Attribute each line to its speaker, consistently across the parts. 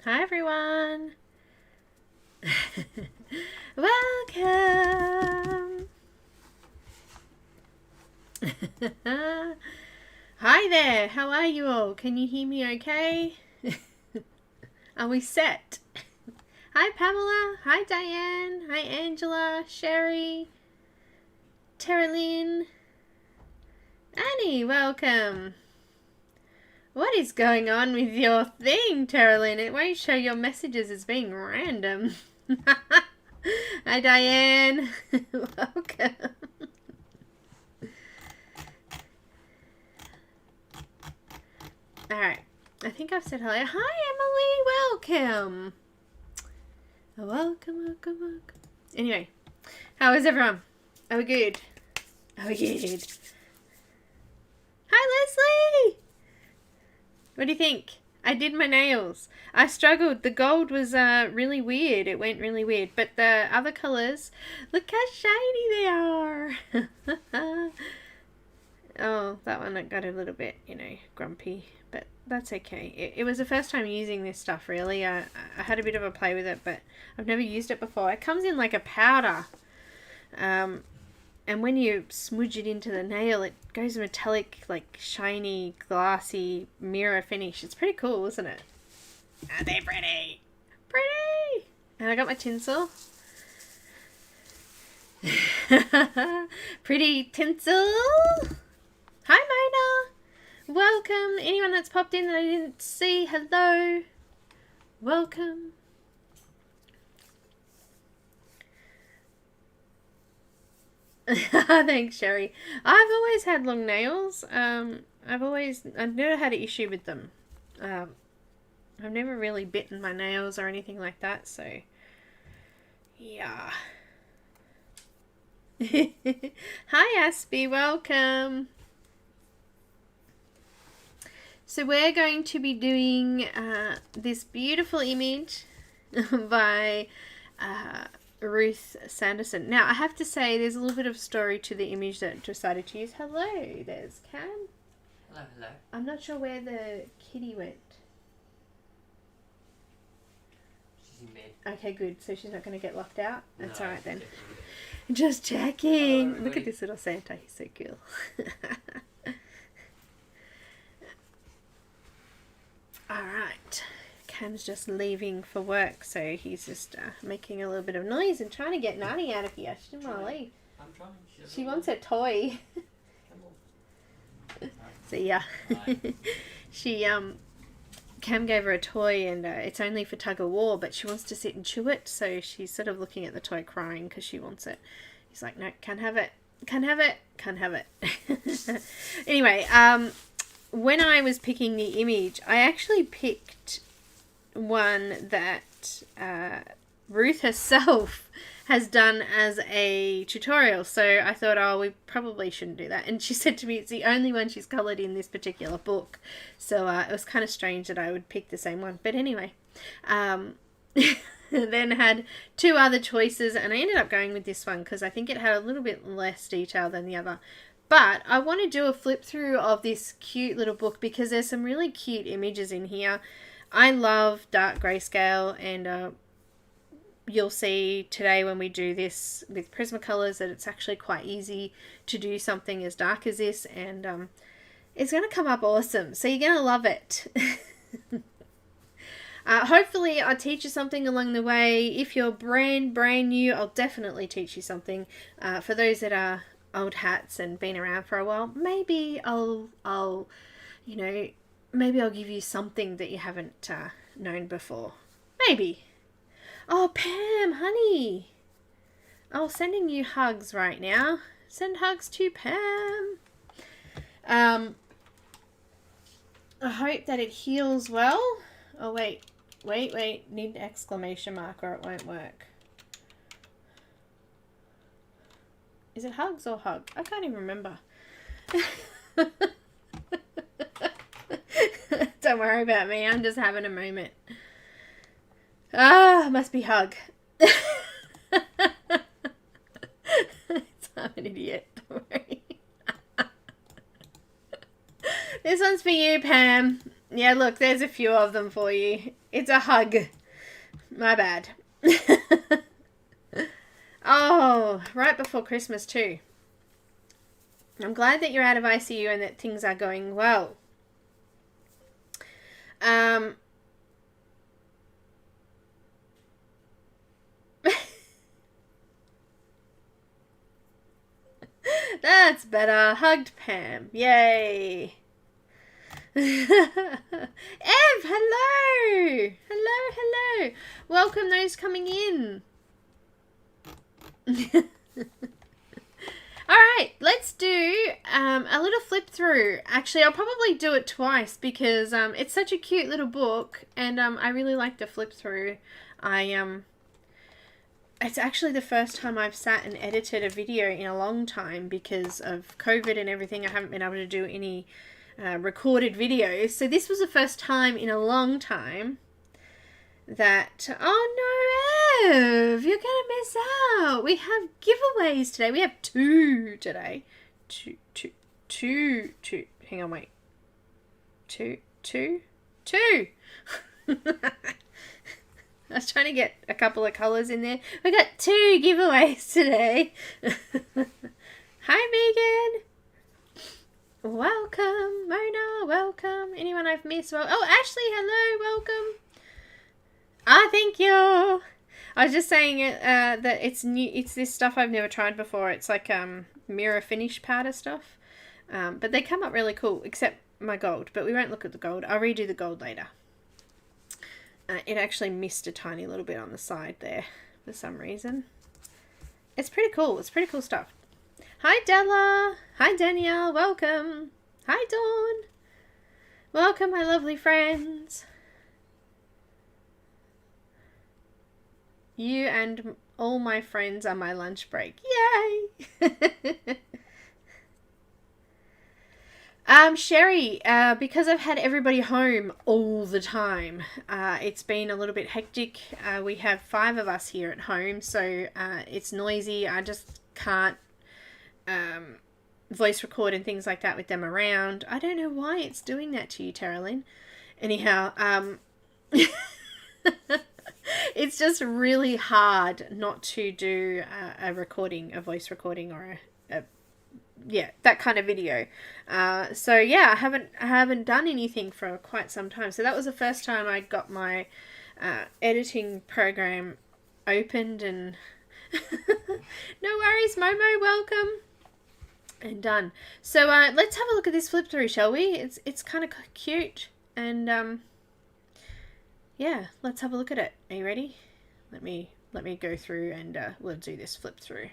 Speaker 1: Hi everyone. Welcome. Hi there. How are you all? Can you hear me okay? Are we set? Hi Pamela. Hi Diane. Hi Angela. Sherry. Terralyn. Annie, welcome. What is going on with your thing, Terralyn? It won't show your messages as being random. Hi, Diane. Welcome. Alright. I think I've said hello. Hi, Emily. Welcome. Welcome. Anyway. How is everyone? Are we good? Are we good? Hi, Leslie. What do you think? I did my nails. I struggled. The gold was really weird. It went really weird. But the other colours, look how shiny they are. Oh, that one that got a little bit, grumpy. But that's okay. It was the first time using this stuff, really. I had a bit of a play with it, but I've never used it before. It comes in like a powder. And when you smudge it into the nail, it goes metallic, like shiny, glassy mirror finish. It's pretty cool, isn't it? Are they pretty? Pretty! And I got my tinsel. Pretty tinsel! Hi, Mona! Welcome! Anyone that's popped in that I didn't see, hello! Welcome! Thanks, Sherry. I've always had long nails. I've never had an issue with them. I've never really bitten my nails or anything like that, so yeah. Hi, Aspie, welcome. So we're going to be doing this beautiful image by Ruth Sanderson. Now, I have to say, there's a little bit of story to the image that I decided to use. Hello, there's Cam.
Speaker 2: Hello.
Speaker 1: I'm not sure where the kitty went.
Speaker 2: She's in bed.
Speaker 1: Okay, good. So she's not going to get locked out? That's
Speaker 2: No,
Speaker 1: alright then.
Speaker 2: Definitely.
Speaker 1: Just checking.
Speaker 2: Hello,
Speaker 1: Look at this little Santa. He's so cool. Alright. Cam's just leaving for work, so he's just making a little bit of noise and trying to get Nani out of here. She didn't want to leave.
Speaker 2: I'm trying.
Speaker 1: She wants a toy. So yeah. She Cam gave her a toy, and it's only for tug of war, but she wants to sit and chew it, so she's sort of looking at the toy crying because she wants it. He's like, no, can't have it, can't have it, can't have it. Anyway, when I was picking the image, I actually picked one that Ruth herself has done as a tutorial, so I thought, oh, we probably shouldn't do that. And she said to me it's the only one she's coloured in this particular book, so it was kind of strange that I would pick the same one. But anyway, then had two other choices, and I ended up going with this one because I think it had a little bit less detail than the other. But I want to do a flip through of this cute little book because there's some really cute images in here. I love dark grayscale, and you'll see today when we do this with Prismacolors that it's actually quite easy to do something as dark as this, and it's going to come up awesome. So you're going to love it. Hopefully I'll teach you something along the way. If you're brand new, I'll definitely teach you something. For those that are old hats and been around for a while, maybe I'll maybe I'll give you something that you haven't known before. Maybe. Oh, Pam, honey. Oh, sending you hugs right now. Send hugs to Pam. I hope that it heals well. Oh, wait. Need an exclamation mark or it won't work. Is it hugs or hug? I can't even remember. Don't worry about me. I'm just having a moment. Must be hug. I'm an idiot. Don't worry. This one's for you, Pam. Yeah, look, there's a few of them for you. It's a hug. My bad. Oh, right before Christmas too. I'm glad that you're out of ICU and that things are going well. That's better. Hugged Pam. Yay. Ev, hello. Hello. Welcome those coming in. Alright, let's do a little flip through. Actually, I'll probably do it twice because it's such a cute little book and I really like to flip through. It's actually the first time I've sat and edited a video in a long time because of COVID and everything. I haven't been able to do any recorded videos. So this was the first time in a long time that, oh no, Ev, you're gonna miss out. We have giveaways today. We have two today. Two. Hang on, wait. Two. I was trying to get a couple of colours in there. We got 2 giveaways today. Hi, Megan. Welcome. Mona, welcome. Anyone I've missed? Well, oh, Ashley, hello. Welcome. Ah, thank you. I was just saying that it's new. It's this stuff I've never tried before. It's like mirror finish powder stuff. But they come up really cool, except my gold. But we won't look at the gold. I'll redo the gold later. It actually missed a tiny little bit on the side there for some reason. It's pretty cool. It's pretty cool stuff. Hi, Della. Hi, Danielle. Welcome. Hi, Dawn. Welcome, my lovely friends. You and all my friends are my lunch break. Yay! Sherry, because I've had everybody home all the time, it's been a little bit hectic. We have 5 of us here at home, so it's noisy. I just can't voice record and things like that with them around. I don't know why it's doing that to you, Terralyn. Anyhow, it's just really hard not to do a recording, a voice recording, or yeah, that kind of video. So yeah, I haven't done anything for quite some time. So that was the first time I got my editing program opened, and no worries, Momo, welcome. And done. So let's have a look at this flip through, shall we? It's kind of cute, and yeah, let's have a look at it. Are you ready? Let me go through and we'll do this flip through.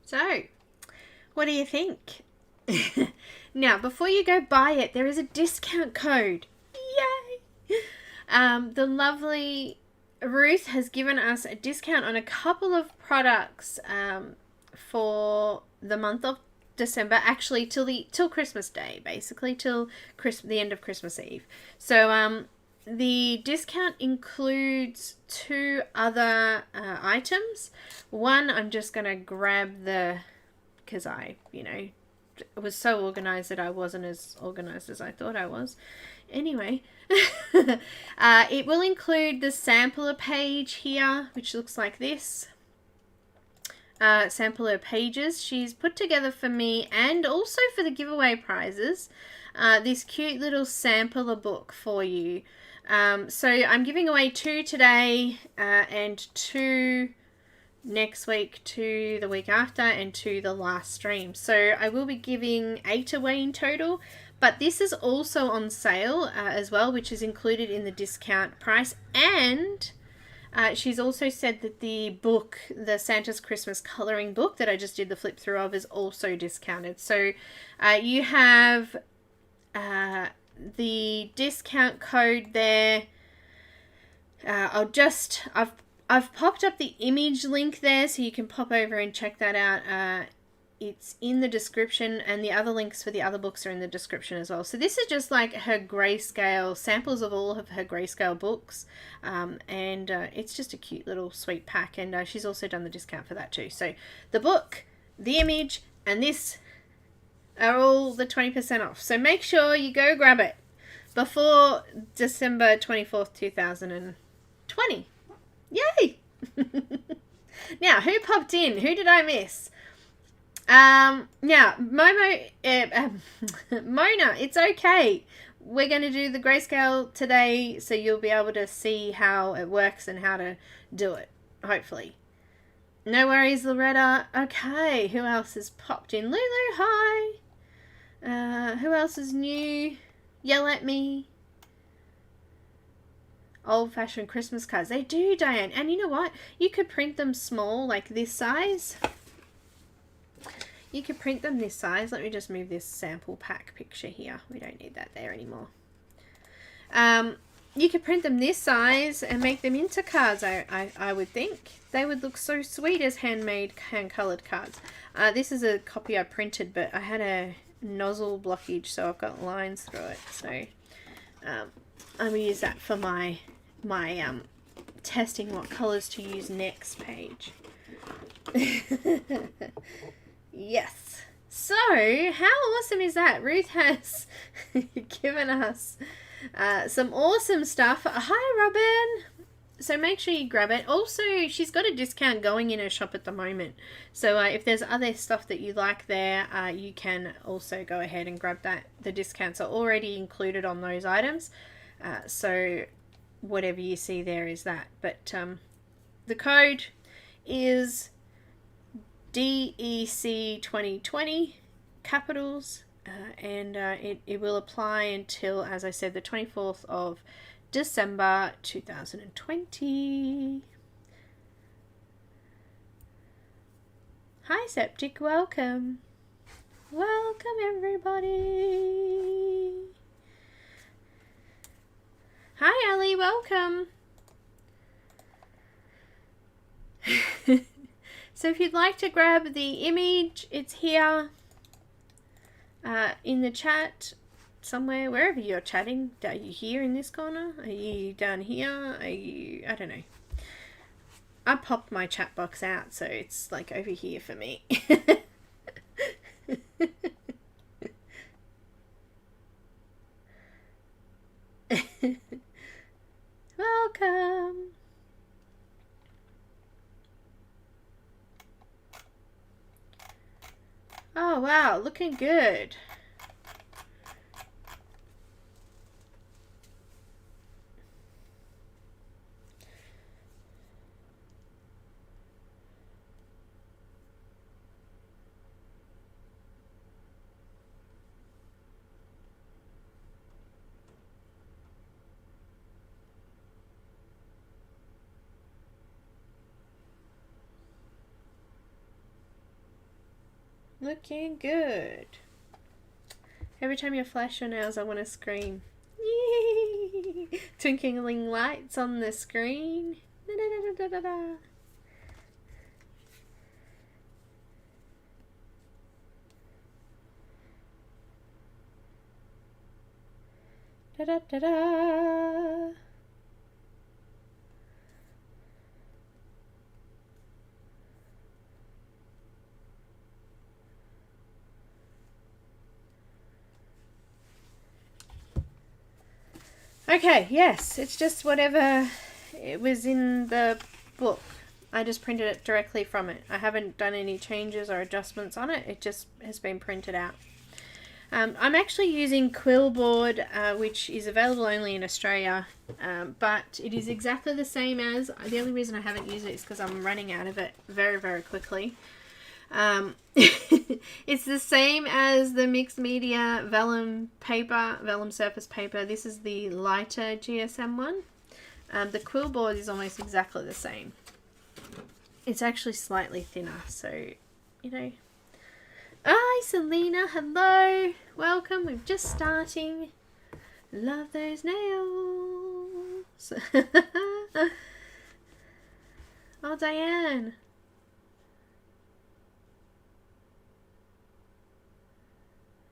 Speaker 1: So, what do you think? Now, before you go buy it, there is a discount code. Yay! The lovely Ruth has given us a discount on a couple of products for the month of December, actually till Christmas Day, basically till the end of Christmas Eve. So the discount includes 2 other items. One, I'm just gonna grab because I was so organized that I wasn't as organized as I thought I was. Anyway, it will include the sampler page here, which looks like this. Sampler pages she's put together for me and also for the giveaway prizes. This cute little sampler book for you. So I'm giving away 2 today and 2 next week, 2 the week after, and 2 the last stream. So I will be giving 8 away in total, but this is also on sale as well, which is included in the discount price. And she's also said that the book, the Santa's Christmas colouring book that I just did the flip through of, is also discounted. So you have the discount code there. I've popped up the image link there, so you can pop over and check that out. It's in the description, and the other links for the other books are in the description as well. So this is just like her grayscale, samples of all of her grayscale books, and it's just a cute little sweet pack, and she's also done the discount for that too. So the book, the image, and this are all the 20% off. So make sure you go grab it before December 24th, 2020. Yay! Now, who popped in? Who did I miss? Now, Mona, it's okay. We're going to do the grayscale today, so you'll be able to see how it works and how to do it, hopefully. No worries, Loretta. Okay, who else has popped in? Lulu, hi. Who else is new? Yell at me. Old-fashioned Christmas cards. They do, Diane. And you know what? You could print them small, like this size. You could print them this size. Let me just move this sample pack picture here. We don't need that there anymore. You could print them this size and make them into cards, I would think. They would look so sweet as handmade, hand-coloured cards. This is a copy I printed, but I had a nozzle blockage, so I've got lines through it. So I'm going to use that for my testing what colours to use next page. Yes. So, how awesome is that? Ruth has given us some awesome stuff. Hi, Robin. So make sure you grab it. Also, she's got a discount going in her shop at the moment. So if there's other stuff that you like there, you can also go ahead and grab that. The discounts are already included on those items. So whatever you see there is that. But the code is DEC 2020, capitals, and it will apply until, as I said, the 24th of December 2020. Hi Septic, welcome. Welcome everybody. Hi Ali, welcome. So if you'd like to grab the image, it's here in the chat somewhere, wherever you're chatting. Are you here in this corner? Are you down here? Are you, I don't know. I popped my chat box out, so it's like over here for me. Welcome. Oh wow, looking good. Looking good. Every time you flash your nails, I want to scream. Yee! Twinkling lights on the screen. Da, da, da, da, da, da. Da, da, da, da. Okay, yes, it's just whatever it was in the book. I just printed it directly from it. I haven't done any changes or adjustments on it. It just has been printed out. I'm actually using quill board, which is available only in Australia, but it is exactly the same as, the only reason I haven't used it is because I'm running out of it very, very quickly. It's the same as the mixed media vellum paper, vellum surface paper. This is the lighter GSM one. The quill board is almost exactly the same. It's actually slightly thinner, so, you know. Hi, Selena. Hello. Welcome. We're just starting. Love those nails. Oh, Diane.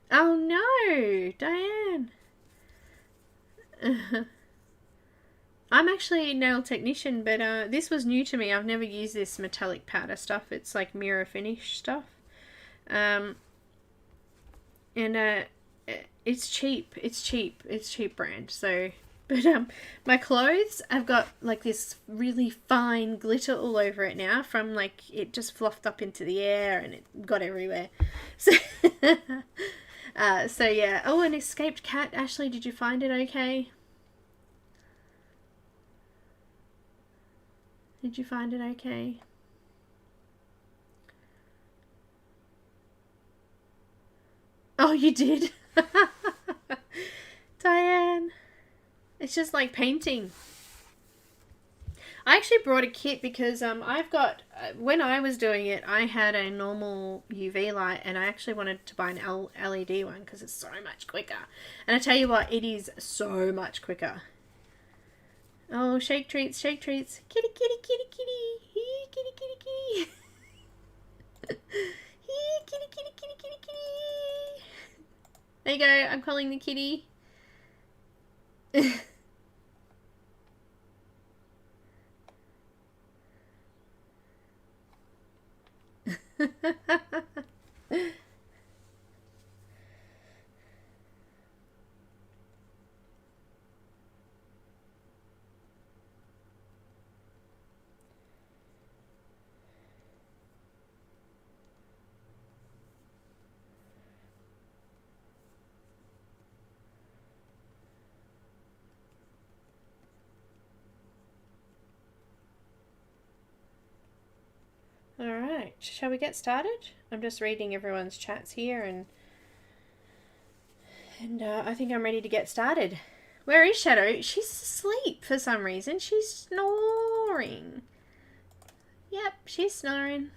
Speaker 1: Oh, no. Diane. I'm actually a nail technician, but this was new to me. I've never used this metallic powder stuff. It's like mirror finish stuff. And it's cheap. It's cheap brand. So, but my clothes, I've got like this really fine glitter all over it now from like it just fluffed up into the air and it got everywhere. So, so yeah. Oh, an escaped cat. Ashley, did you find it okay? Did you find it okay? Oh, you did? Diane. It's just like painting. I actually brought a kit because I've got, when I was doing it, I had a normal UV light and I actually wanted to buy an LED one because it's so much quicker. And I tell you what, it is so much quicker. Oh, shake treats, shake treats. Kitty, kitty, kitty, kitty. Hee, kitty, kitty, kitty. Hee, kitty, kitty, kitty, kitty, kitty. There you go, I'm calling the kitty. Alright, shall we get started? I'm just reading everyone's chats here and I think I'm ready to get started. Where is Shadow? She's asleep for some reason. She's snoring. Yep, she's snoring.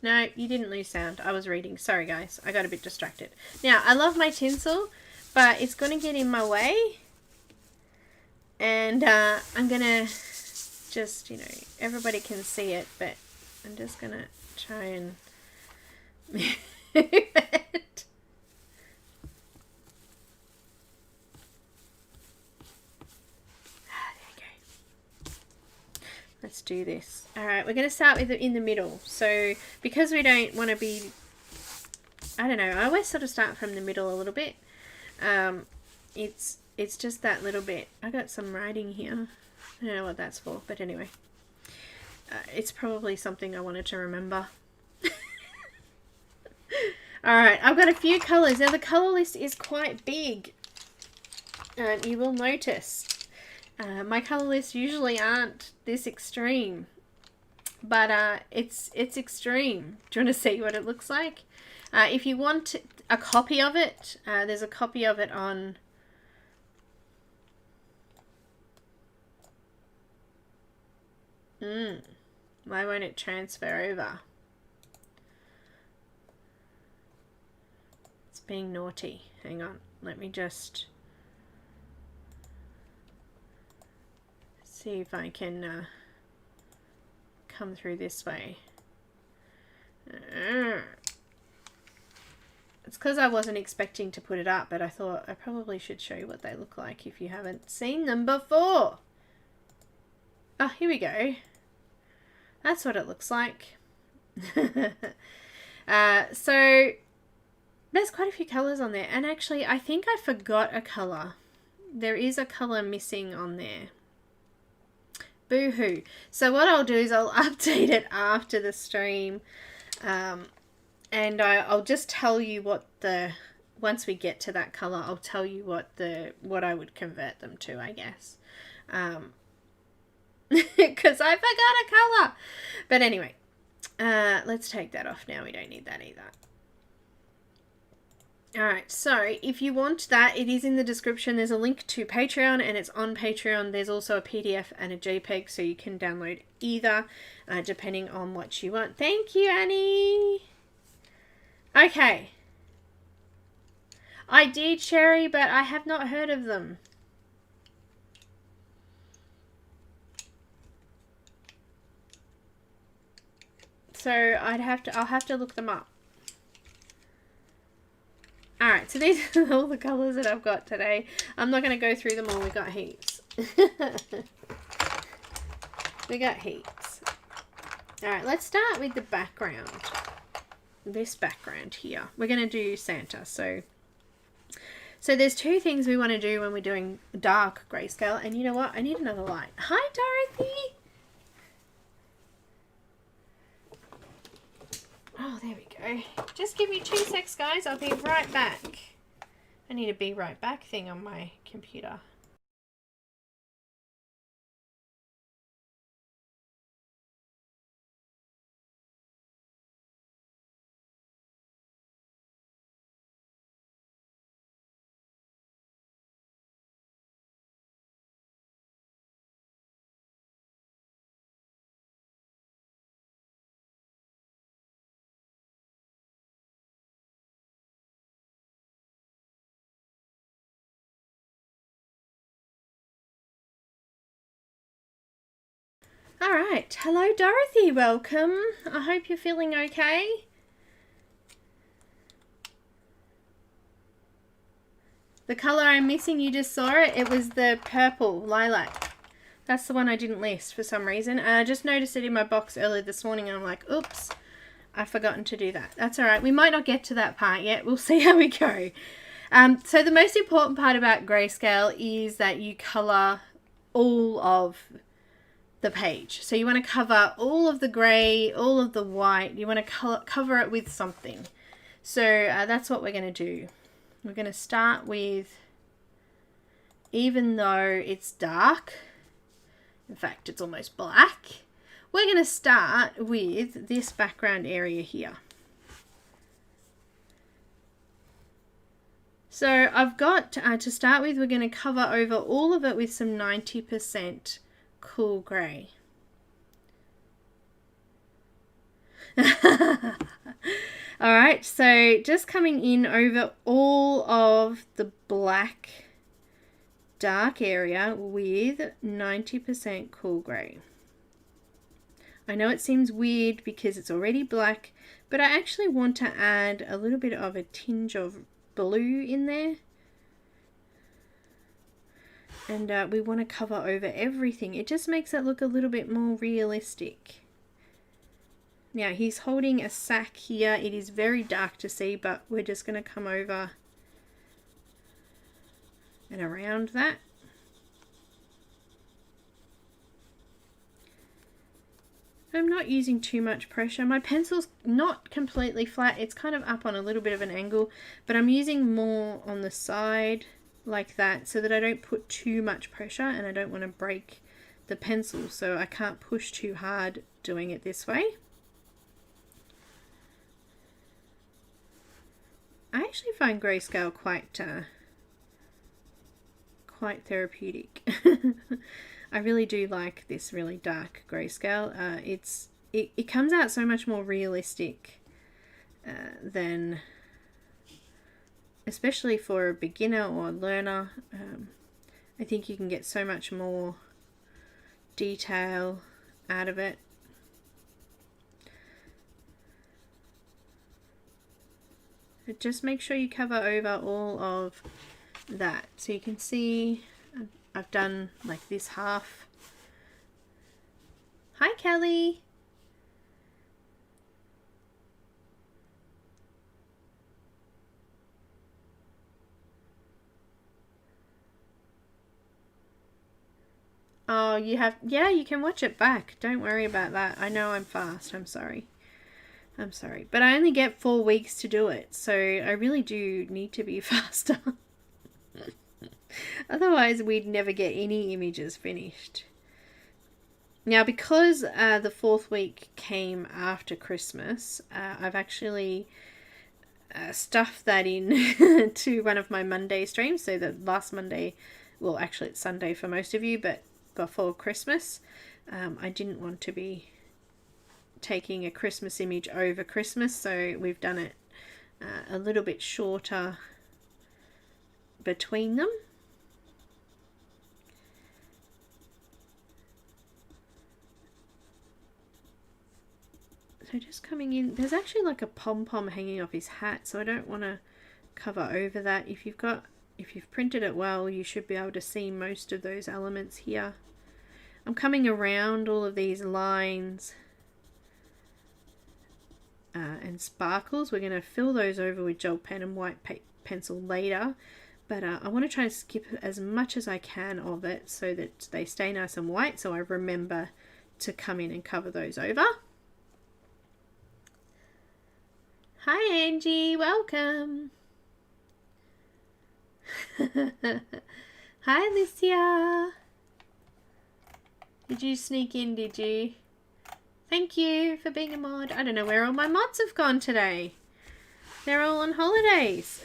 Speaker 1: No, you didn't lose sound. I was reading. Sorry, guys. I got a bit distracted. Now, I love my tinsel, but it's going to get in my way. And I'm going to just, you know, everybody can see it, but I'm just going to try and move it. There you go. Let's do this. Alright, we're going to start with it in the middle. So, because we don't want to be, I don't know, I always sort of start from the middle a little bit. It's just that little bit. I got some writing here. I don't know what that's for, but anyway. It's probably something I wanted to remember. Alright, I've got a few colours. Now the colour list is quite big. You will notice. My colour lists usually aren't this extreme. But it's extreme. Do you want to see what it looks like? If you want a copy of it, there's a copy of it on... Why won't it transfer over? It's being naughty. Hang on. Let me just see if I can come through this way. It's because I wasn't expecting to put it up, but I thought I probably should show you what they look like if you haven't seen them before. Oh, here we go. That's what it looks like. So there's quite a few colours on there, and actually I think I forgot a colour. There is a colour missing on there. Boo-hoo. So what I'll do is I'll update it after the stream, and I'll just tell you what once we get to that colour, I'll tell you what I would convert them to, I guess. Because I forgot a colour. But anyway, let's take that off now. We don't need that either. Alright, so if you want that, it is in the description. There's a link to Patreon, and it's on Patreon. There's also a PDF and a JPEG, so you can download either, depending on what you want. Thank you, Annie! Okay. I did, Sherry, but I have not heard of them. So I'll have to look them up. Alright, so these are all the colours that I've got today. I'm not going to go through them all. We got heaps. We got heaps. Alright, let's start with the background. This background here. We're going to do Santa. So there's two things we want to do when we're doing dark grayscale. And you know what? I need another light. Hi, Dorothy! Oh, there we go. Just give me 2 secs, guys. I'll be right back. I need a be right back thing on my computer. Alright, hello Dorothy, welcome. I hope you're feeling okay. The colour I'm missing, you just saw it. It was the purple lilac. That's the one I didn't list for some reason. And I just noticed it in my box earlier this morning and I'm like, oops, I've forgotten to do that. That's alright, we might not get to that part yet. We'll see how we go. So the most important part about grayscale is that you colour all of the page. So you want to cover all of the grey, all of the white. You want to cover it with something. So that's what we're going to do. We're going to start with, even though it's dark, in fact it's almost black, we're going to start with this background area here. So I've got, to start with, we're going to cover over all of it with some 90% cool grey. Alright, so just coming in over all of the black dark area with 90% cool grey. I know it seems weird because it's already black, but I actually want to add a little bit of a tinge of blue in there. And we want to cover over everything. It just makes it look a little bit more realistic. Now he's holding a sack here. It is very dark to see, but we're just going to come over and around that. I'm not using too much pressure. My pencil's not completely flat. It's kind of up on a little bit of an angle, but I'm using more on the side like that so that I don't put too much pressure and I don't want to break the pencil, so I can't push too hard doing it this way. I actually find grayscale quite therapeutic. I really do like this really dark grayscale. It comes out so much more realistic than, especially for a beginner or a learner. I think you can get so much more detail out of it. But just make sure you cover over all of that. So you can see I've done like this half. Hi Kelly! Oh, you have, yeah, you can watch it back. Don't worry about that. I know I'm fast. I'm sorry. I'm sorry. But I only get 4 weeks to do it. So I really do need to be faster. Otherwise, we'd never get any images finished. Now, because the 4th week came after Christmas, I've actually stuffed that in to one of my Monday streams. So that last Monday, well, actually it's Sunday for most of you, but before Christmas, I didn't want to be taking a Christmas image over Christmas, so we've done it a little bit shorter between them. So just coming in, there's actually like a pom-pom hanging off his hat, so I don't want to cover over that. If you've printed it well, you should be able to see most of those elements here. I'm coming around all of these lines and sparkles. We're going to fill those over with gel pen and white pencil later, but I want to try and skip as much as I can of it so that they stay nice and white, so I remember to come in and cover those over. Hi Angie, welcome. Hi Alicia. Did you sneak in, did you? Thank you for being a mod. I don't know where all my mods have gone today. They're all on holidays.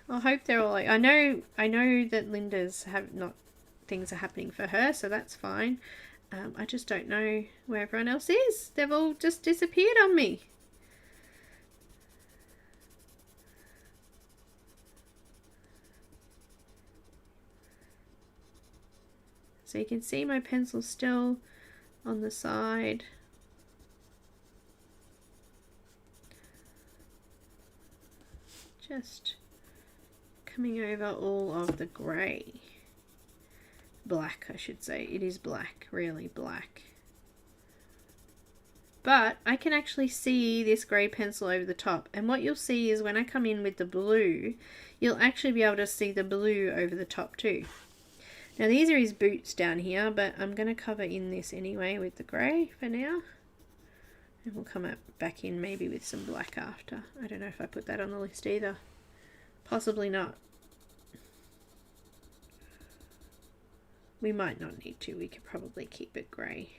Speaker 1: I hope they're all like, I know that Linda's things are happening for her, so that's fine. I just don't know where everyone else is. They've all just disappeared on me. So you can see my pencil still on the side. Just coming over all of the grey. Black, I should say. It is black, really black. But I can actually see this grey pencil over the top. And what you'll see is when I come in with the blue, you'll actually be able to see the blue over the top too. Now these are his boots down here, but I'm going to cover in this anyway with the grey for now. And we'll come back in maybe with some black after. I don't know if I put that on the list either. Possibly not. We might not need to. We could probably keep it grey.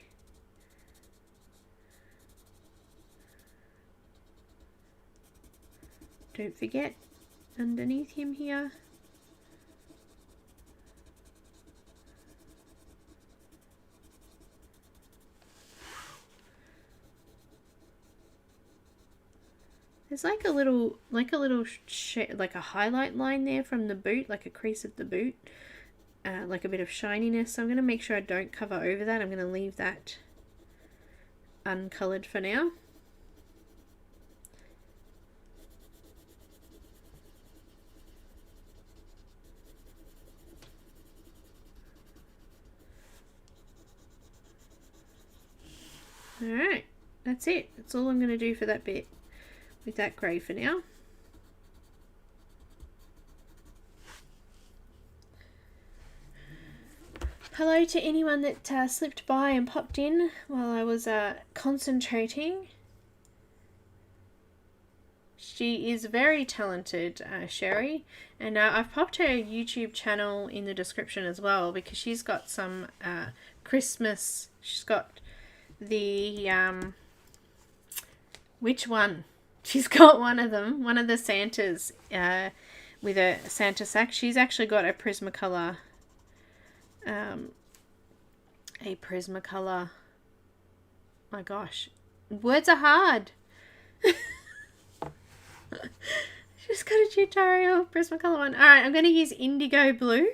Speaker 1: Don't forget, underneath him here, there's like a little like a highlight line there from the boot, like a crease of the boot, like a bit of shininess. So I'm going to make sure I don't cover over that. I'm going to leave that uncolored for now. Alright, that's it. That's all I'm going to do for that bit with that grey for now. Hello to anyone that slipped by and popped in while I was concentrating. She is very talented, Sherry, and I've popped her YouTube channel in the description as well, because she's got some Christmas, she's got the, which one? She's got one of them, one of the Santas with a Santa sack. She's actually got a Prismacolor a Prismacolor. My gosh, words are hard. Just got a tutorial Prismacolor one. Alright, I'm going to use Indigo Blue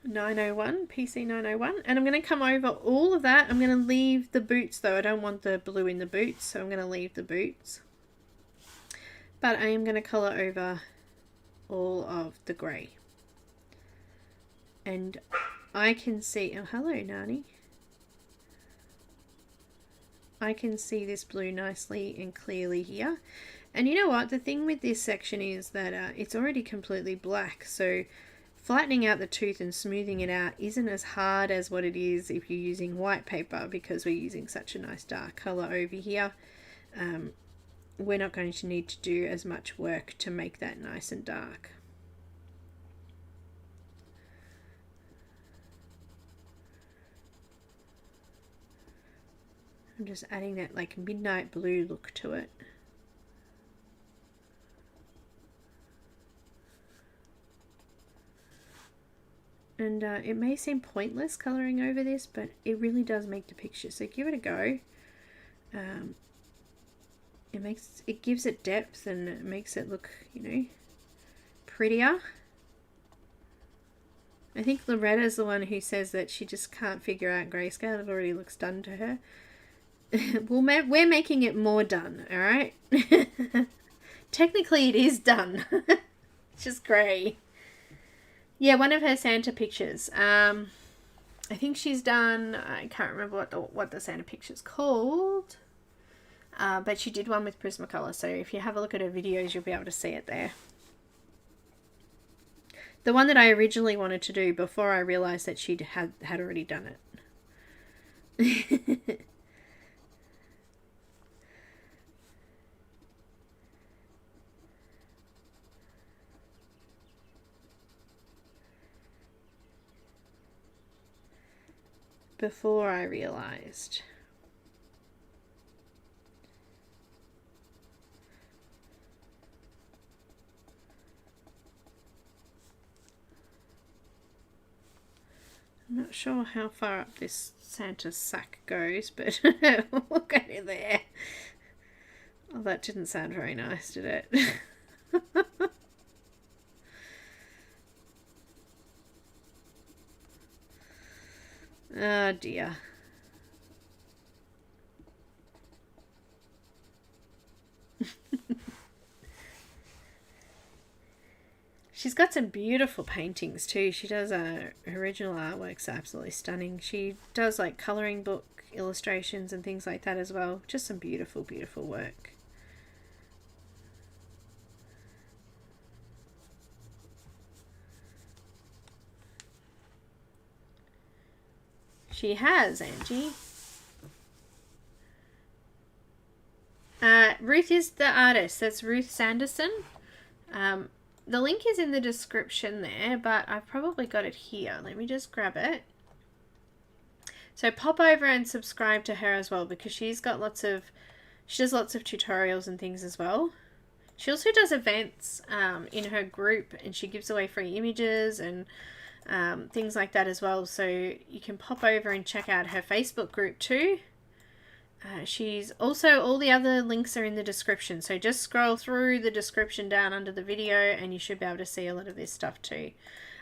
Speaker 1: 901, PC 901, and I'm going to come over all of that. I'm going to leave the boots though. I don't want the blue in the boots, so I'm going to leave the boots. But I am going to colour over all of the grey. And I can see, oh hello Nani. I can see this blue nicely and clearly here. And you know what, the thing with this section is that it's already completely black, so flattening out the tooth and smoothing it out isn't as hard as what it is if you're using white paper, because we're using such a nice dark colour over here. We're not going to need to do as much work to make that nice and dark. I'm just adding that like midnight blue look to it. And it may seem pointless colouring over this, but it really does make the picture. So give it a go. It gives it depth and it makes it look, you know, prettier. I think Loretta's the one who says that she just can't figure out grayscale. It already looks done to her. Well, we're making it more done, alright? Technically it is done. It's just grey. Yeah, one of her Santa pictures. I think she's done, I can't remember what the Santa picture's called. But she did one with Prismacolor, so if you have a look at her videos, you'll be able to see it there. The one that I originally wanted to do before I realised that she'd had already done it. Before I realised. I'm not sure how far up this Santa sack goes, but we'll go there. Oh, that didn't sound very nice, did it? Oh dear. She's got some beautiful paintings too. She does original artwork's absolutely stunning. She does like colouring book illustrations and things like that as well. Just some beautiful, beautiful work. She has, Angie. Ruth is the artist. That's Ruth Sanderson. The link is in the description there, but I've probably got it here. Let me just grab it. So pop over and subscribe to her as well, because she does lots of tutorials and things as well. She also does events in her group, and she gives away free images and things like that as well. So you can pop over and check out her Facebook group too. She's also, all the other links are in the description, so just scroll through the description down under the video and you should be able to see a lot of this stuff too.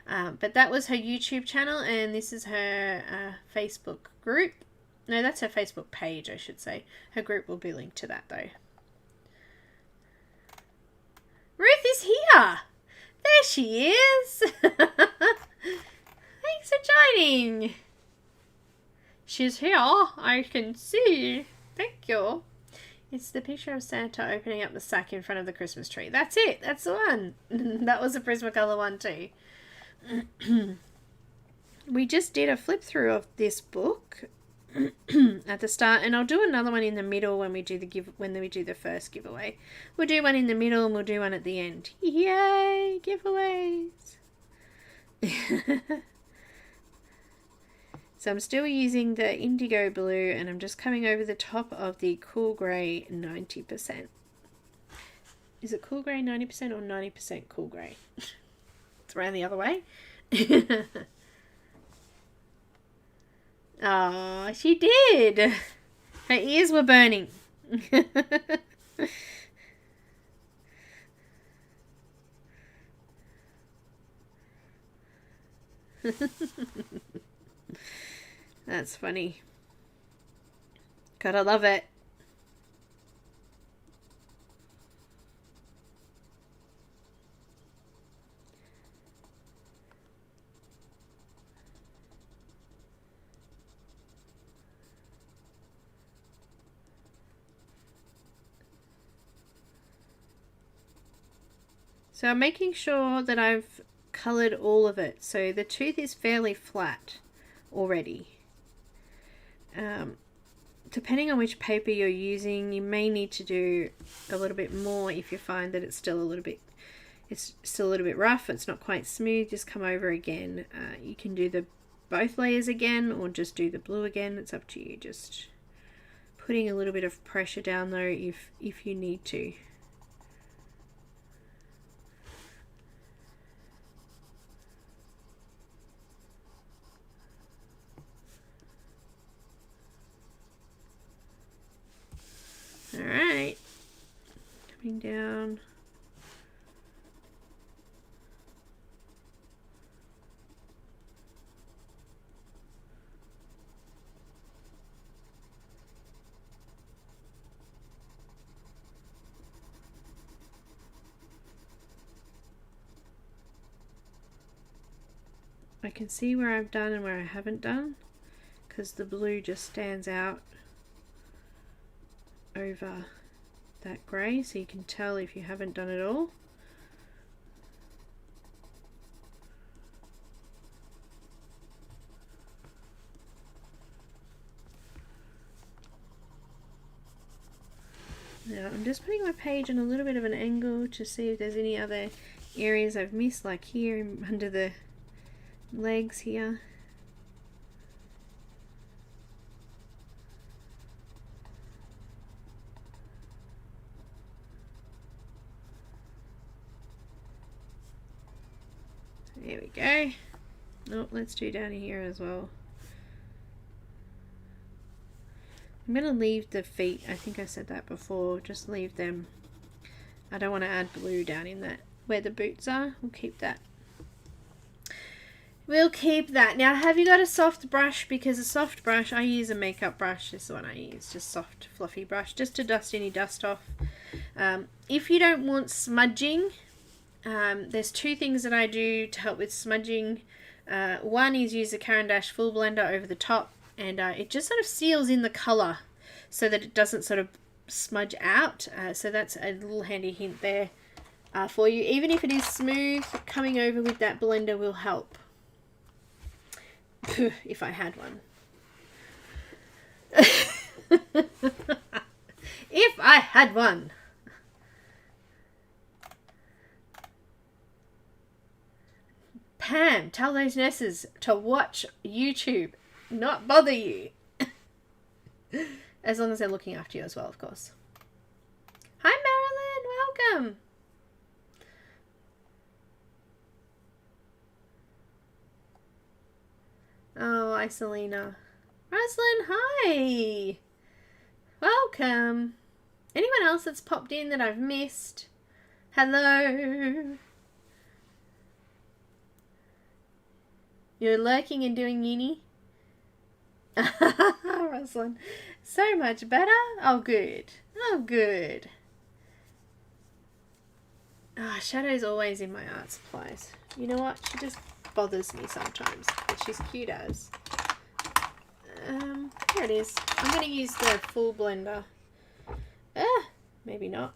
Speaker 1: But that was her YouTube channel, and this is her Facebook group. No, that's her Facebook page, I should say. Her group will be linked to that though. Ruth is here! There she is! Thanks for joining! She's here, I can see. Thank you. It's the picture of Santa opening up the sack in front of the Christmas tree. That's it. That's the one. That was a Prismacolor one too. We just did a flip through of this book at the start, and I'll do another one in the middle when we do the first giveaway. We'll do one in the middle and we'll do one at the end. Yay, giveaways. So I'm still using the indigo blue, and I'm just coming over the top of the cool grey 90%. Is it cool grey 90% or 90% cool grey? It's around the other way. Oh, she did. Her ears were burning. That's funny. Gotta love it. So I'm making sure that I've coloured all of it. So the tooth is fairly flat already. Depending on which paper you're using, you may need to do a little bit more if you find that it's still a little bit rough, it's not quite smooth. Just come over again. You can do both layers again or just do the blue again. It's up to you. Just putting a little bit of pressure down though if you need to. Alright, coming down. I can see where I've done and where I haven't done because the blue just stands out over that grey, so you can tell if you haven't done it all. Now I'm just putting my page on a little bit of an angle to see if there's any other areas I've missed, like here under the legs here. There we go. Oh, let's do down here as well. I'm going to leave the feet. I think I said that before. Just leave them. I don't want to add blue down in that where the boots are. We'll keep that. We'll keep that. Now, have you got a soft brush? Because a soft brush, I use a makeup brush. This is the one I use. Just soft, fluffy brush. Just to dust any dust off. If you don't want smudging, there's two things that I do to help with smudging. One is use the Caran Full Blender over the top, and it just sort of seals in the colour so that it doesn't sort of smudge out. So that's a little handy hint there for you. Even if it is smooth, coming over with that blender will help. If I had one. If I had one. Pam, tell those nurses to watch YouTube, not bother you. As long as they're looking after you as well, of course. Hi, Marilyn. Welcome. Oh, hi, Selena. Roslyn, hi. Welcome. Anyone else that's popped in that I've missed? Hello. You're lurking and doing uni? Roslyn, so much better. Oh, good. Oh, good. Ah, Shadow's always in my art supplies. You know what? She just bothers me sometimes, but she's cute as. Here it is. I'm going to use the full blender. Maybe not.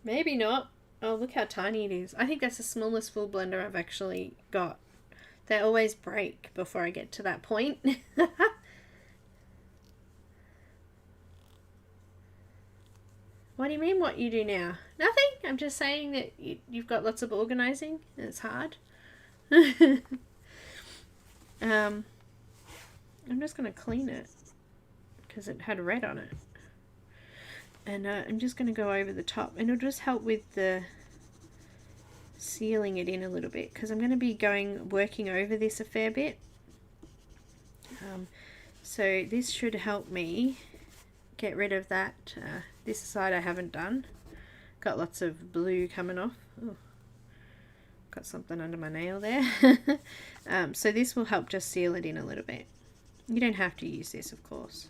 Speaker 1: Maybe not. Oh, look how tiny it is. I think that's the smallest full blender I've actually got. They always break before I get to that point. What do you mean what you do now? Nothing. I'm just saying that you've got lots of organising and it's hard. I'm just going to clean it because it had red on it. And I'm just going to go over the top, and it'll just help with the sealing it in a little bit because I'm going to be working over this a fair bit. So this should help me get rid of that. This side I haven't done. Got lots of blue coming off. Ooh, got something under my nail there. So this will help just seal it in a little bit. You don't have to use this, of course.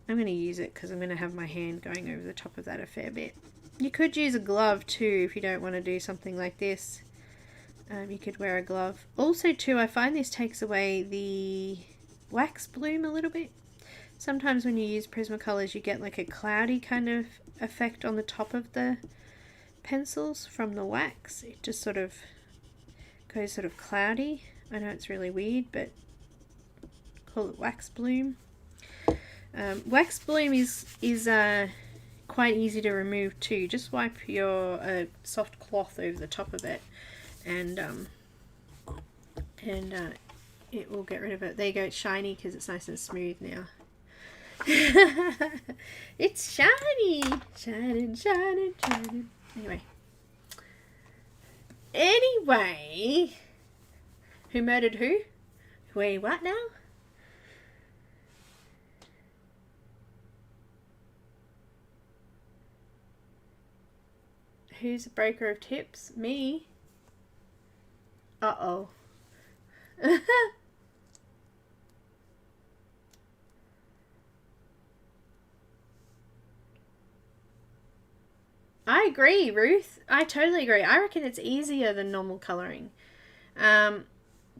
Speaker 1: I'm going to use it because I'm going to have my hand going over the top of that a fair bit. You could use a glove too if you don't want to do something like this. You could wear a glove. Also too, I find this takes away the wax bloom a little bit. Sometimes when you use Prismacolors you get like a cloudy kind of effect on the top of the pencils from the wax. It just sort of goes sort of cloudy. I know it's really weird, but call it wax bloom. Wax bloom is quite easy to remove too. Just wipe your soft cloth over the top of it, and it will get rid of it. There you go. It's shiny because it's nice and smooth now. It's shiny, shining, shining, shining. Anyway, who murdered who? Wait, what now? Who's a breaker of tips? Me? Uh-oh. I agree, Ruth. I totally agree. I reckon it's easier than normal colouring.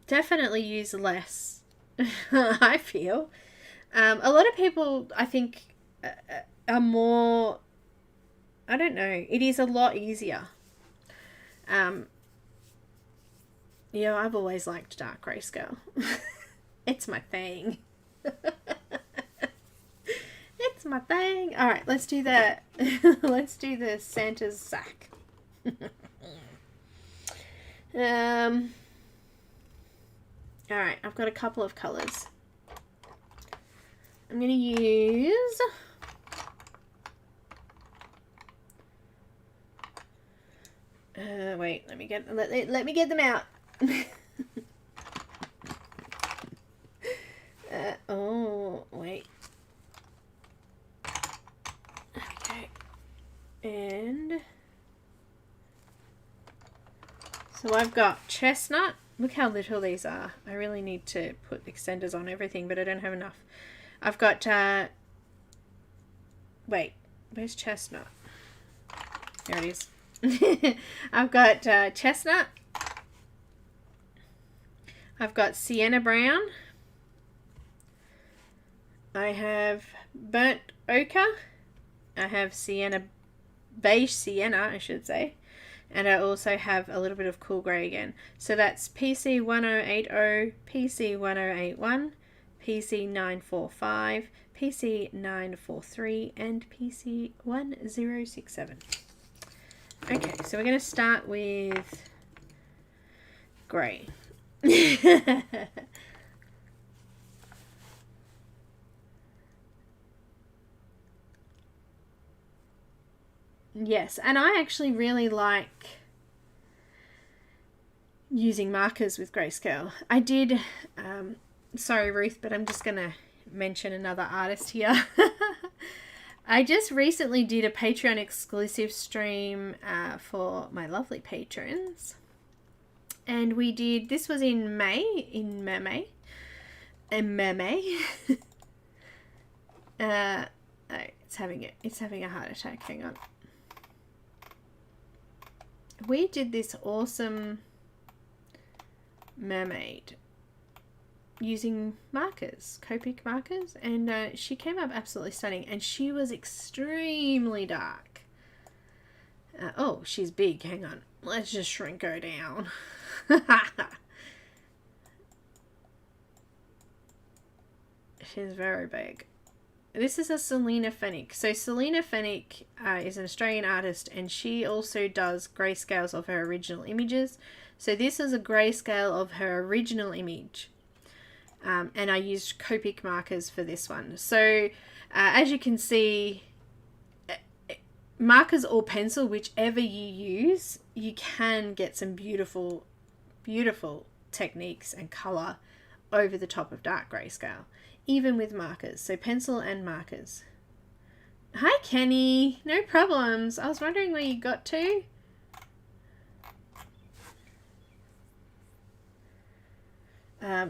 Speaker 1: Definitely use less, I feel. A lot of people, I think, are more... I don't know. It is a lot easier. Yeah, I've always liked dark grayscale. It's my thing. It's my thing. All right, let's do the let's do the Santa's sack. All right, I've got a couple of colors. I'm going to use wait, let me get them out. Oh, wait. Okay. And so I've got chestnut. Look how little these are. I really need to put extenders on everything, but I don't have enough. I've got wait, where's chestnut? There it is. I've got chestnut. I've got sienna brown. I have burnt ochre. I have sienna, beige sienna, I should say. And I also have a little bit of cool grey again. So that's PC1080, PC1081, PC945, PC943, and PC1067. Okay, so we're going to start with grey. Yes, and I actually really like using markers with grayscale. I did, sorry Ruth, but I'm just going to mention another artist here. I just recently did a Patreon exclusive stream for my lovely patrons. And we did, this was in May, oh, it's having a heart attack, hang on. We did this awesome mermaid using markers, Copic markers, and she came up absolutely stunning, and she was extremely dark. Oh, she's big, hang on, let's just shrink her down. She's very big. This is a Selena Fennick. So Selena Fennick is an Australian artist, and she also does grayscales of her original images. So this is a grayscale of her original image. And I used Copic markers for this one. So as you can see, markers or pencil, whichever you use, you can get some beautiful, beautiful techniques and colour over the top of dark grayscale, even with markers. So pencil and markers. Hi Kenny, no problems. I was wondering where you got to.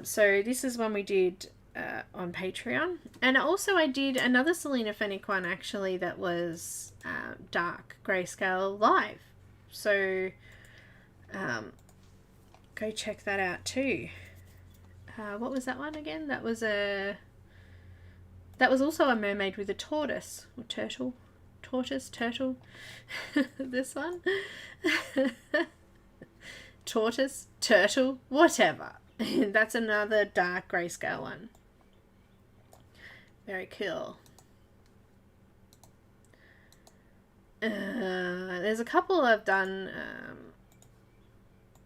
Speaker 1: So this is one we did on Patreon, and also I did another Selena Fenwick one actually that was dark grayscale live. So go check that out too. What was that one again? That was also a mermaid with a tortoise or turtle. Tortoise, turtle. This one. Tortoise, turtle, whatever. That's another dark grayscale one. Very cool. There's a couple I've done.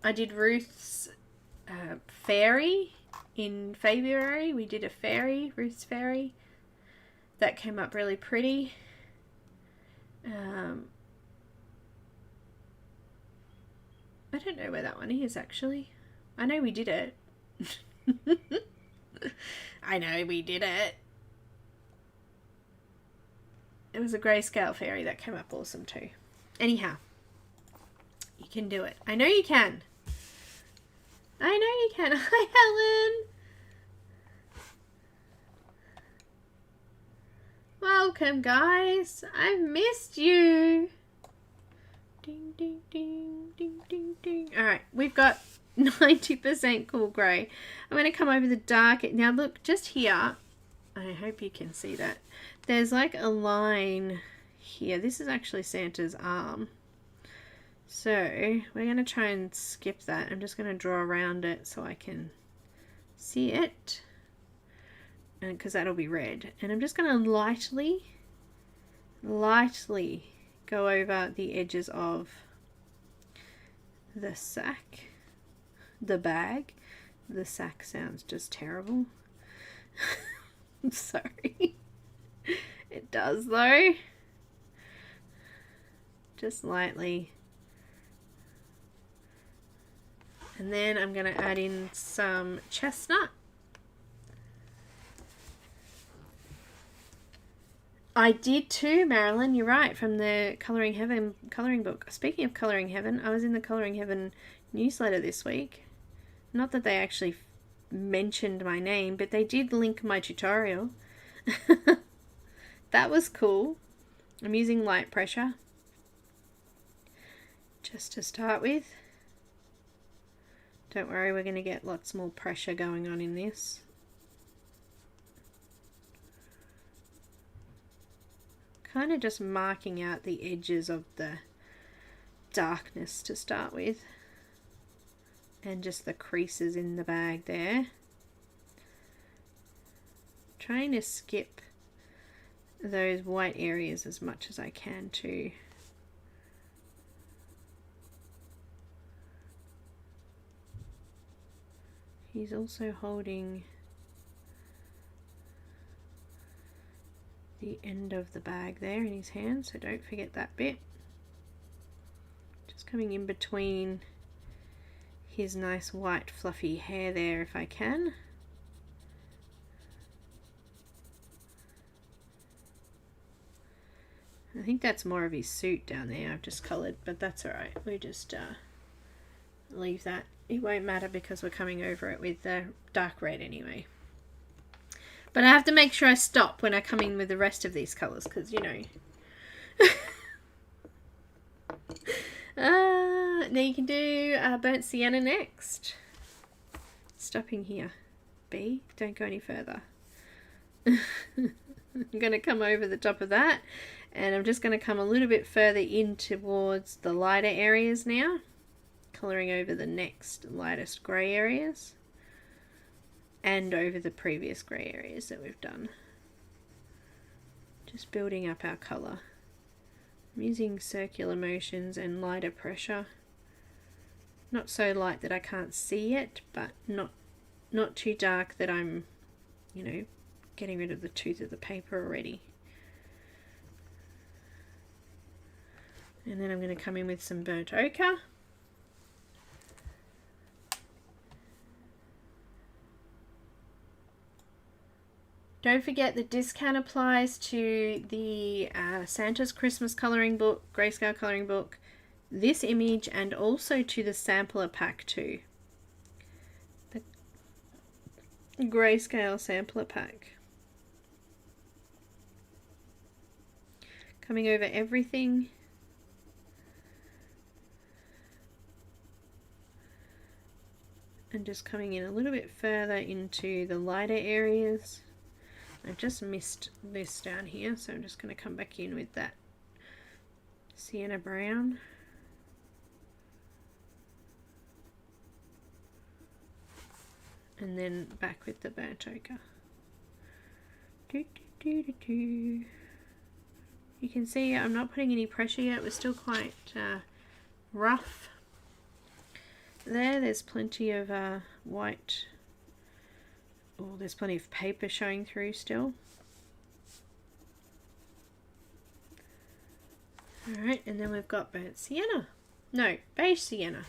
Speaker 1: I did Ruth's fairy in February. We did a fairy, Ruth's fairy. That came up really pretty. I don't know where that one is actually. I know we did it. I know we did it. It was a grayscale fairy that came up awesome too. Anyhow, you can do it. I know you can. I know you can. Hi, Helen. Welcome, guys. I've missed you. Ding, ding, ding, ding, ding, ding. All right, we've got 90% cool grey. I'm going to come over the dark. Now, look, just here. I hope you can see that. There's like a line here. This is actually Santa's arm. So we're going to try and skip that. I'm just going to draw around it so I can see it. And because that'll be red. And I'm just going to lightly go over the edges of the sack. The bag. The sack sounds just terrible. I'm sorry. It does though. Just lightly. And then I'm going to add in some chestnut. I did too, Marilyn. You're right, from the Colouring Heaven colouring book. Speaking of Colouring Heaven, I was in the Colouring Heaven newsletter this week. Not that they actually mentioned my name, but they did link my tutorial. That was cool. I'm using light pressure just to start with. Don't worry, we're going to get lots more pressure going on in this. Kind of just marking out the edges of the darkness to start with. And just the creases in the bag there. Trying to skip those white areas as much as I can too. He's also holding the end of the bag there in his hand, so don't forget that bit. Just coming in between his nice white fluffy hair there if I can. I think that's more of his suit down there I've just coloured, but that's alright. We just leave that. It won't matter because we're coming over it with the dark red anyway. But I have to make sure I stop when I come in with the rest of these colours because, you know. Now you can do burnt sienna next. Stopping here. B, don't go any further. I'm going to come over the top of that, and I'm just going to come a little bit further in towards the lighter areas now, colouring over the next lightest grey areas and over the previous grey areas that we've done. Just building up our colour. I'm using circular motions and lighter pressure. Not so light that I can't see it, but not too dark that I'm, you know, getting rid of the tooth of the paper already. And then I'm going to come in with some burnt ochre. Don't forget the discount applies to the Santa's Christmas colouring book, grayscale colouring book, this image, and also to the sampler pack too. The grayscale sampler pack. Coming over everything. And just coming in a little bit further into the lighter areas. I just missed this down here, so I'm just going to come back in with that sienna brown. And then back with the burnt ochre. You can see I'm not putting any pressure yet. We're still quite rough. There's plenty of white. Oh, there's plenty of paper showing through still. Alright, and then we've got burnt sienna. No, beige sienna.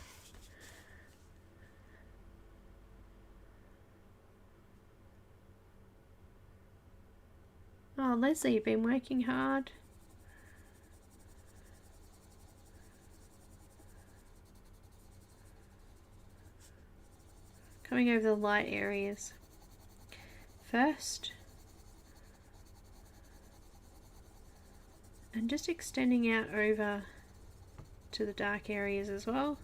Speaker 1: Oh, Leslie, you've been working hard. Coming over the light areas first, and just extending out over to the dark areas as well.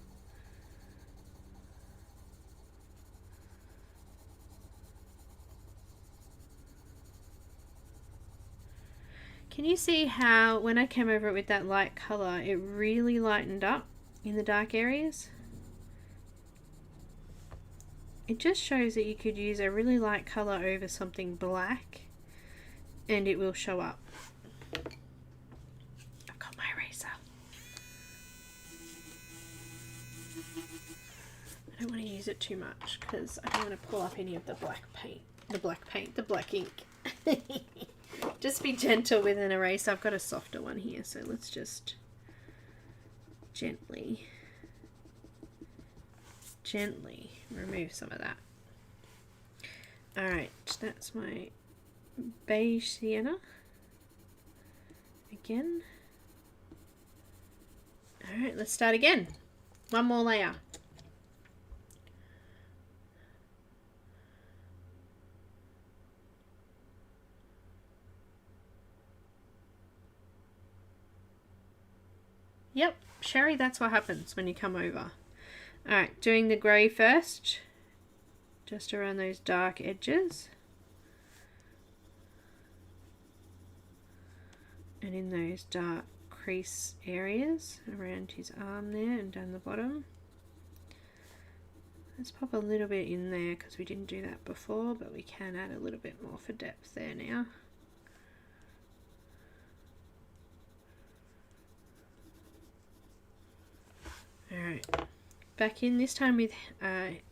Speaker 1: Can you see how when I came over it with that light colour, it really lightened up in the dark areas? It just shows that you could use a really light colour over something black and it will show up. I've got my eraser. I don't want to use it too much because I don't want to pull up any of the black paint. The black ink. Just be gentle with an eraser. I've got a softer one here, so let's just gently remove some of that. Alright, that's my beige sienna. Again. Alright, let's start again. One more layer. Yep, Sherry, that's what happens when you come over. Alright, doing the grey first, just around those dark edges. And in those dark crease areas around his arm there and down the bottom. Let's pop a little bit in there because we didn't do that before, but we can add a little bit more for depth there now. Alright. Back in this time with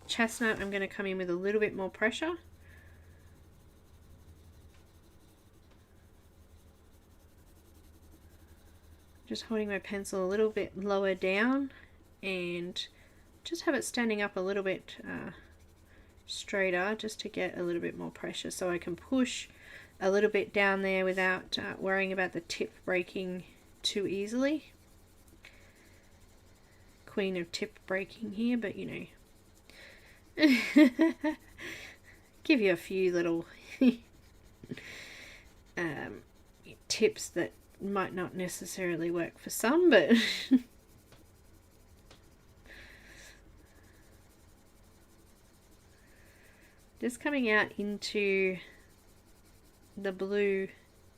Speaker 1: chestnut. I'm going to come in with a little bit more pressure. Just holding my pencil a little bit lower down and just have it standing up a little bit straighter just to get a little bit more pressure so I can push a little bit down there without worrying about the tip breaking too easily. Queen of tip breaking here, but you know, give you a few little tips that might not necessarily work for some, but just coming out into the blue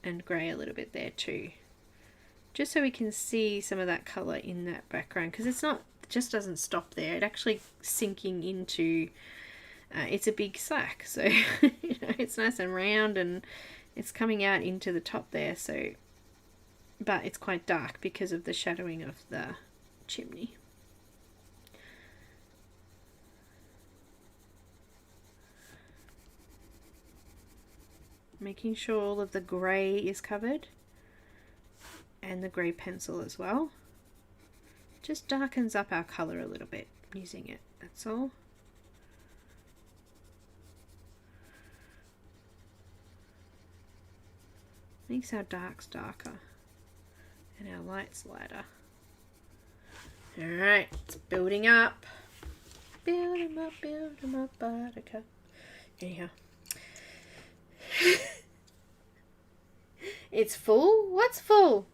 Speaker 1: and grey a little bit there too, just so we can see some of that colour in that background, because it's not, it just doesn't stop there, it actually sinking into it's a big slack, so you know, it's nice and round and it's coming out into the top there, so but it's quite dark because of the shadowing of the chimney. Making sure all of the grey is covered and the grey pencil as well. Just darkens up our colour a little bit using it, that's all. Makes our darks darker and our lights lighter. Alright, it's building up. Build 'em up, buttercup. Anyhow. It's full? What's full?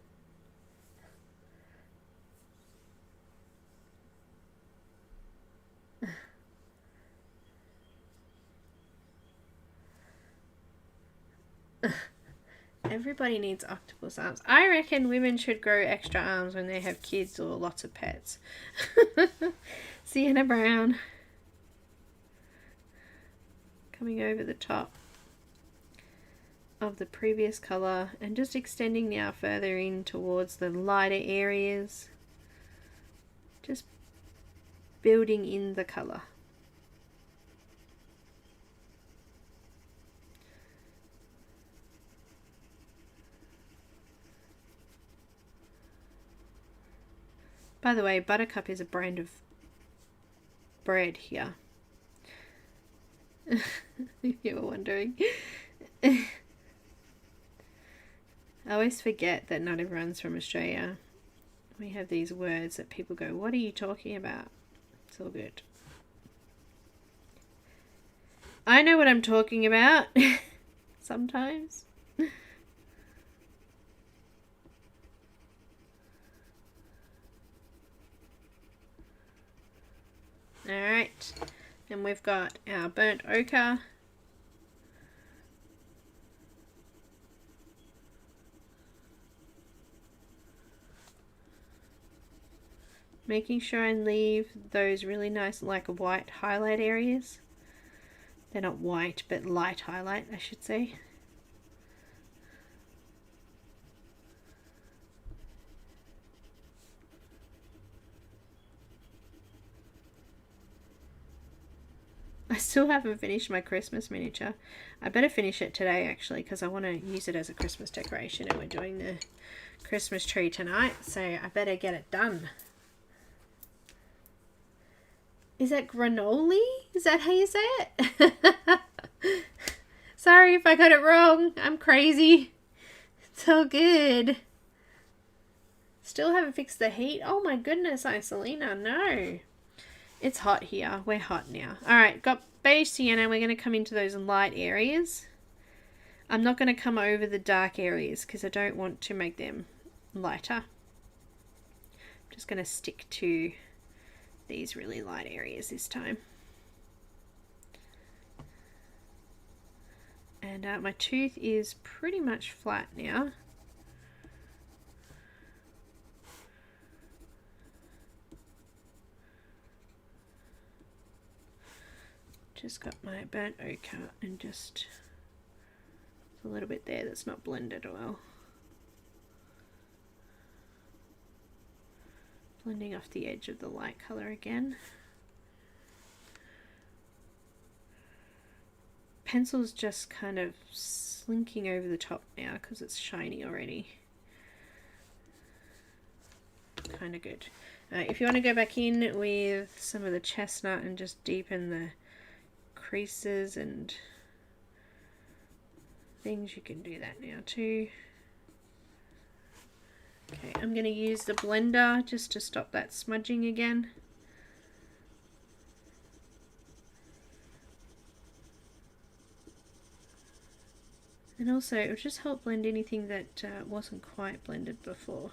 Speaker 1: Everybody needs octopus arms. I reckon women should grow extra arms when they have kids or lots of pets. Sienna Brown. Coming over the top of the previous colour and just extending now further in towards the lighter areas. Just building in the colour. By the way, Buttercup is a brand of bread here. If you were wondering. I always forget that not everyone's from Australia. We have these words that people go, what are you talking about? It's all good. I know what I'm talking about. Sometimes. Alright, and we've got our burnt ochre. Making sure I leave those really nice like white highlight areas. They're not white, but light highlight, I should say. I still haven't finished my Christmas miniature. I better finish it today actually because I want to use it as a Christmas decoration and we're doing the Christmas tree tonight, so I better get it done. Is that granola? Is that how you say it? Sorry if I got it wrong. I'm crazy. It's all good. Still haven't fixed the heat. Oh my goodness, Isolina, no. It's hot here. We're hot now. Alright, got beige sienna. We're going to come into those light areas. I'm not going to come over the dark areas because I don't want to make them lighter. I'm just going to stick to these really light areas this time. And my tooth is pretty much flat now. Just got my burnt ochre and just a little bit there that's not blended well. Blending off the edge of the light colour again. Pencil's just kind of slinking over the top now because it's shiny already. Kind of good. If you want to go back in with some of the chestnut and just deepen the creases and things, you can do that now too. Okay, I'm going to use the blender just to stop that smudging again. And also it will just help blend anything that wasn't quite blended before.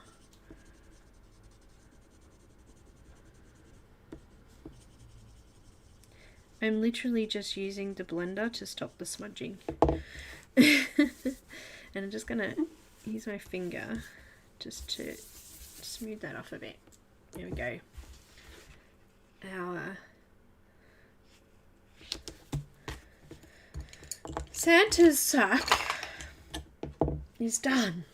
Speaker 1: I'm literally just using the blender to stop the smudging. And I'm just going to use my finger just to smooth that off a bit. There we go. Our Santa's sack is done.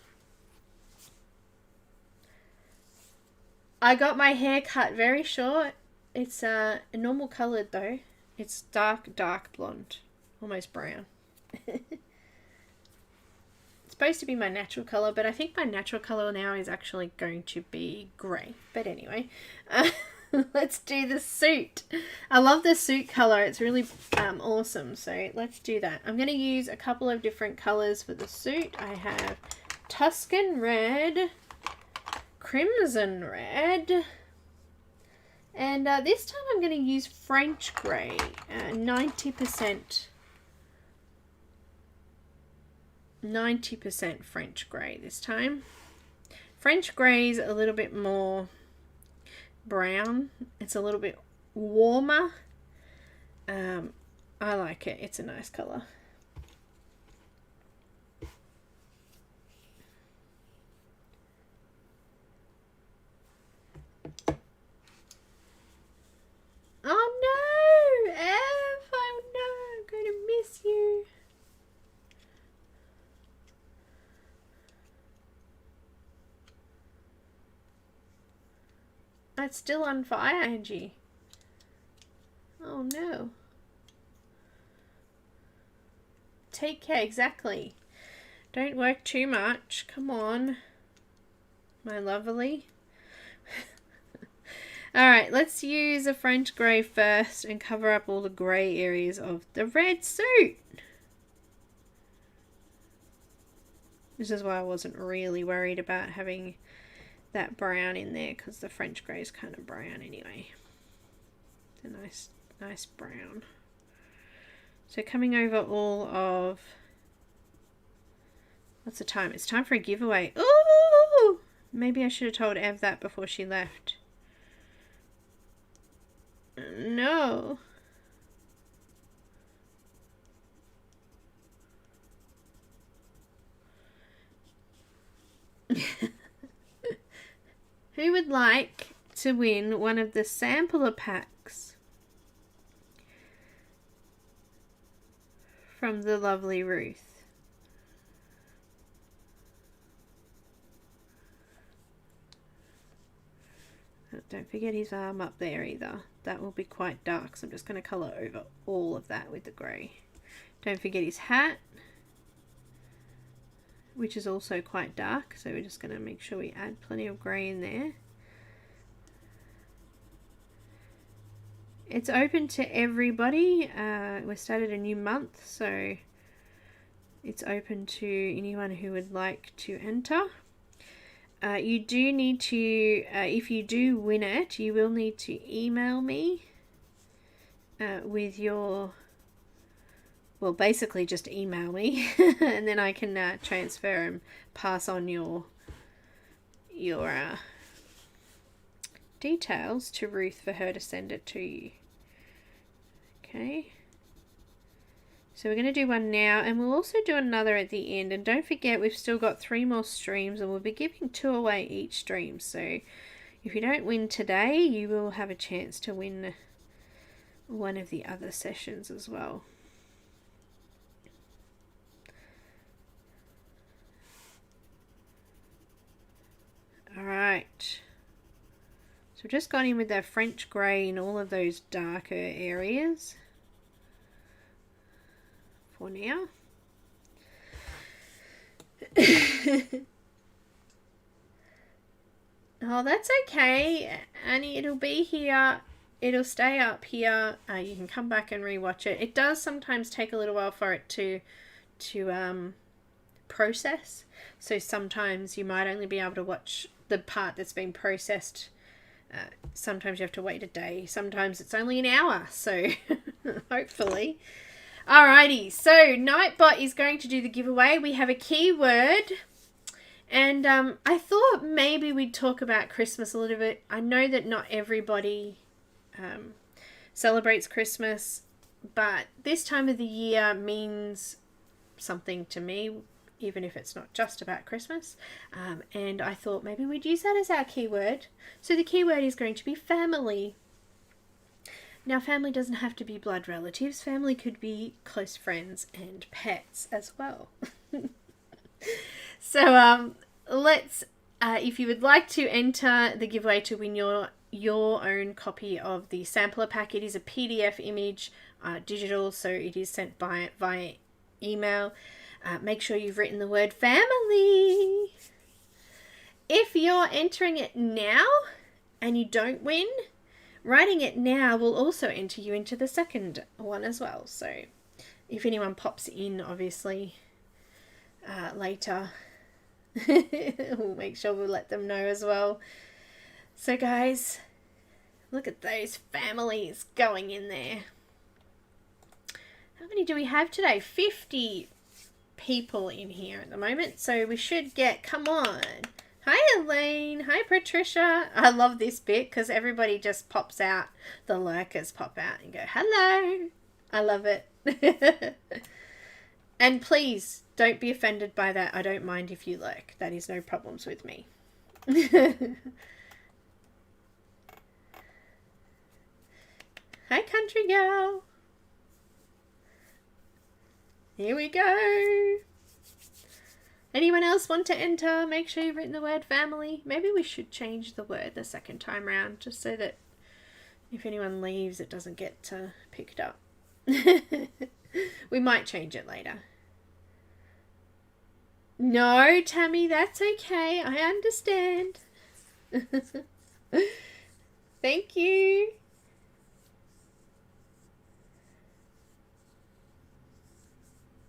Speaker 1: I got my hair cut very short. It's a normal coloured though. It's dark blonde, almost brown. It's supposed to be my natural colour, but I think my natural colour now is actually going to be grey. But anyway, let's do the suit. I love the suit colour. It's really awesome. So let's do that. I'm going to use a couple of different colours for the suit. I have Tuscan red, crimson red, and this time I'm going to use French grey, 90% French grey this time. French grey is a little bit more brown. It's a little bit warmer. I like it. It's a nice colour. Oh no, Ev! Oh no, I'm going to miss you. It's still on fire, Angie. Oh no. Take care, exactly. Don't work too much. Come on, my lovely. Alright, let's use a French grey first and cover up all the grey areas of the red suit. This is why I wasn't really worried about having that brown in there, because the French grey is kind of brown anyway. It's a nice brown. So coming over all of... What's the time? It's time for a giveaway. Ooh! Maybe I should have told Ev that before she left. No. Who would like to win one of the sampler packs from the lovely Ruth? Don't forget his arm up there either. That will be quite dark, so I'm just going to colour over all of that with the grey. Don't forget his hat, which is also quite dark, so we're just going to make sure we add plenty of grey in there. It's open to everybody. We started a new month, so it's open to anyone who would like to enter. You do need to, if you do win it, you will need to email me with your, well, basically just email me and then I can transfer and pass on your details to Ruth for her to send it to you. Okay. So we're going to do one now, and we'll also do another at the end. And don't forget, we've still got 3 more streams, and we'll be giving 2 away each stream. So if you don't win today, you will have a chance to win one of the other sessions as well. Alright. So we've just gone in with that French grey in all of those darker areas for now. Oh, that's okay, Annie. It'll be here. It'll stay up here. You can come back and rewatch it. It does sometimes take a little while for it to process. So sometimes you might only be able to watch the part that's been processed. Sometimes you have to wait a day. Sometimes it's only an hour. So hopefully. Alrighty, so Nightbot is going to do the giveaway. We have a keyword, and I thought maybe we'd talk about Christmas a little bit. I know that not everybody celebrates Christmas, but this time of the year means something to me, even if it's not just about Christmas. And I thought maybe we'd use that as our keyword. So the keyword is going to be family. Now, family doesn't have to be blood relatives. Family could be close friends and pets as well. So let's, if you would like to enter the giveaway to win your own copy of the sampler pack, it is a PDF image, digital, so it is sent via email. make sure you've written the word family. If you're entering it now and you don't win, writing it now will also enter you into the second one as well. So if anyone pops in, obviously, later, we'll make sure we'll let them know as well. So guys, look at those families going in there. How many do we have today? 50 people in here at the moment. So we should get, come on. Hi Elaine. Hi Patricia. I love this bit because everybody just pops out. The lurkers pop out and go, hello. I love it. And please don't be offended by that. I don't mind if you lurk. That is no problems with me. Hi country girl. Here we go. Anyone else want to enter? Make sure you've written the word family. Maybe we should change the word the second time round, just so that if anyone leaves, it doesn't get picked up. We might change it later. No, Tammy, that's okay. I understand. Thank you.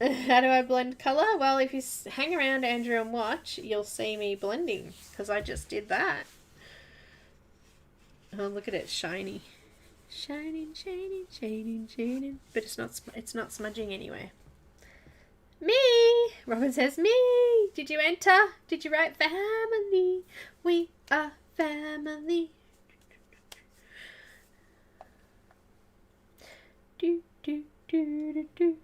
Speaker 1: How do I blend colour? Well, if you hang around, Andrew, and watch, you'll see me blending, because I just did that. Oh, look at it, shiny. Shining, shining, shining, shining. But it's not smudging anywhere. Me! Robin says, me! Did you enter? Did you write family? We are family. Do, do, do, do, do.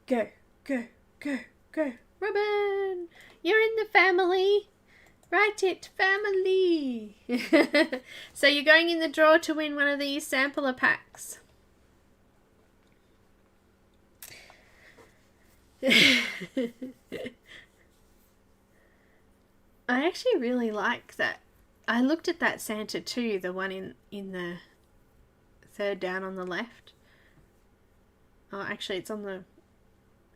Speaker 1: Go, go, go, go. Robin, you're in the family. Write it, family. So you're going in the draw to win one of these sampler packs. I actually really like that. I looked at that Santa too, the one in the third down on the left. Oh, actually it's on the...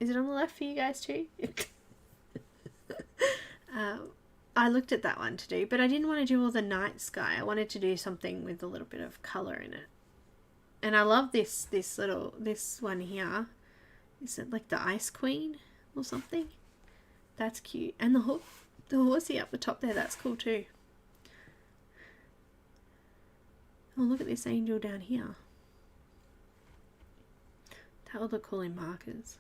Speaker 1: Is it on the left for you guys too? I looked at that one to do, but I didn't want to do all the night sky. I wanted to do something with a little bit of colour in it. And I love this one here. Is it like the Ice Queen or something? That's cute. And the horsey up the top there, that's cool too. Oh, look at this angel down here. That would look cool in markers.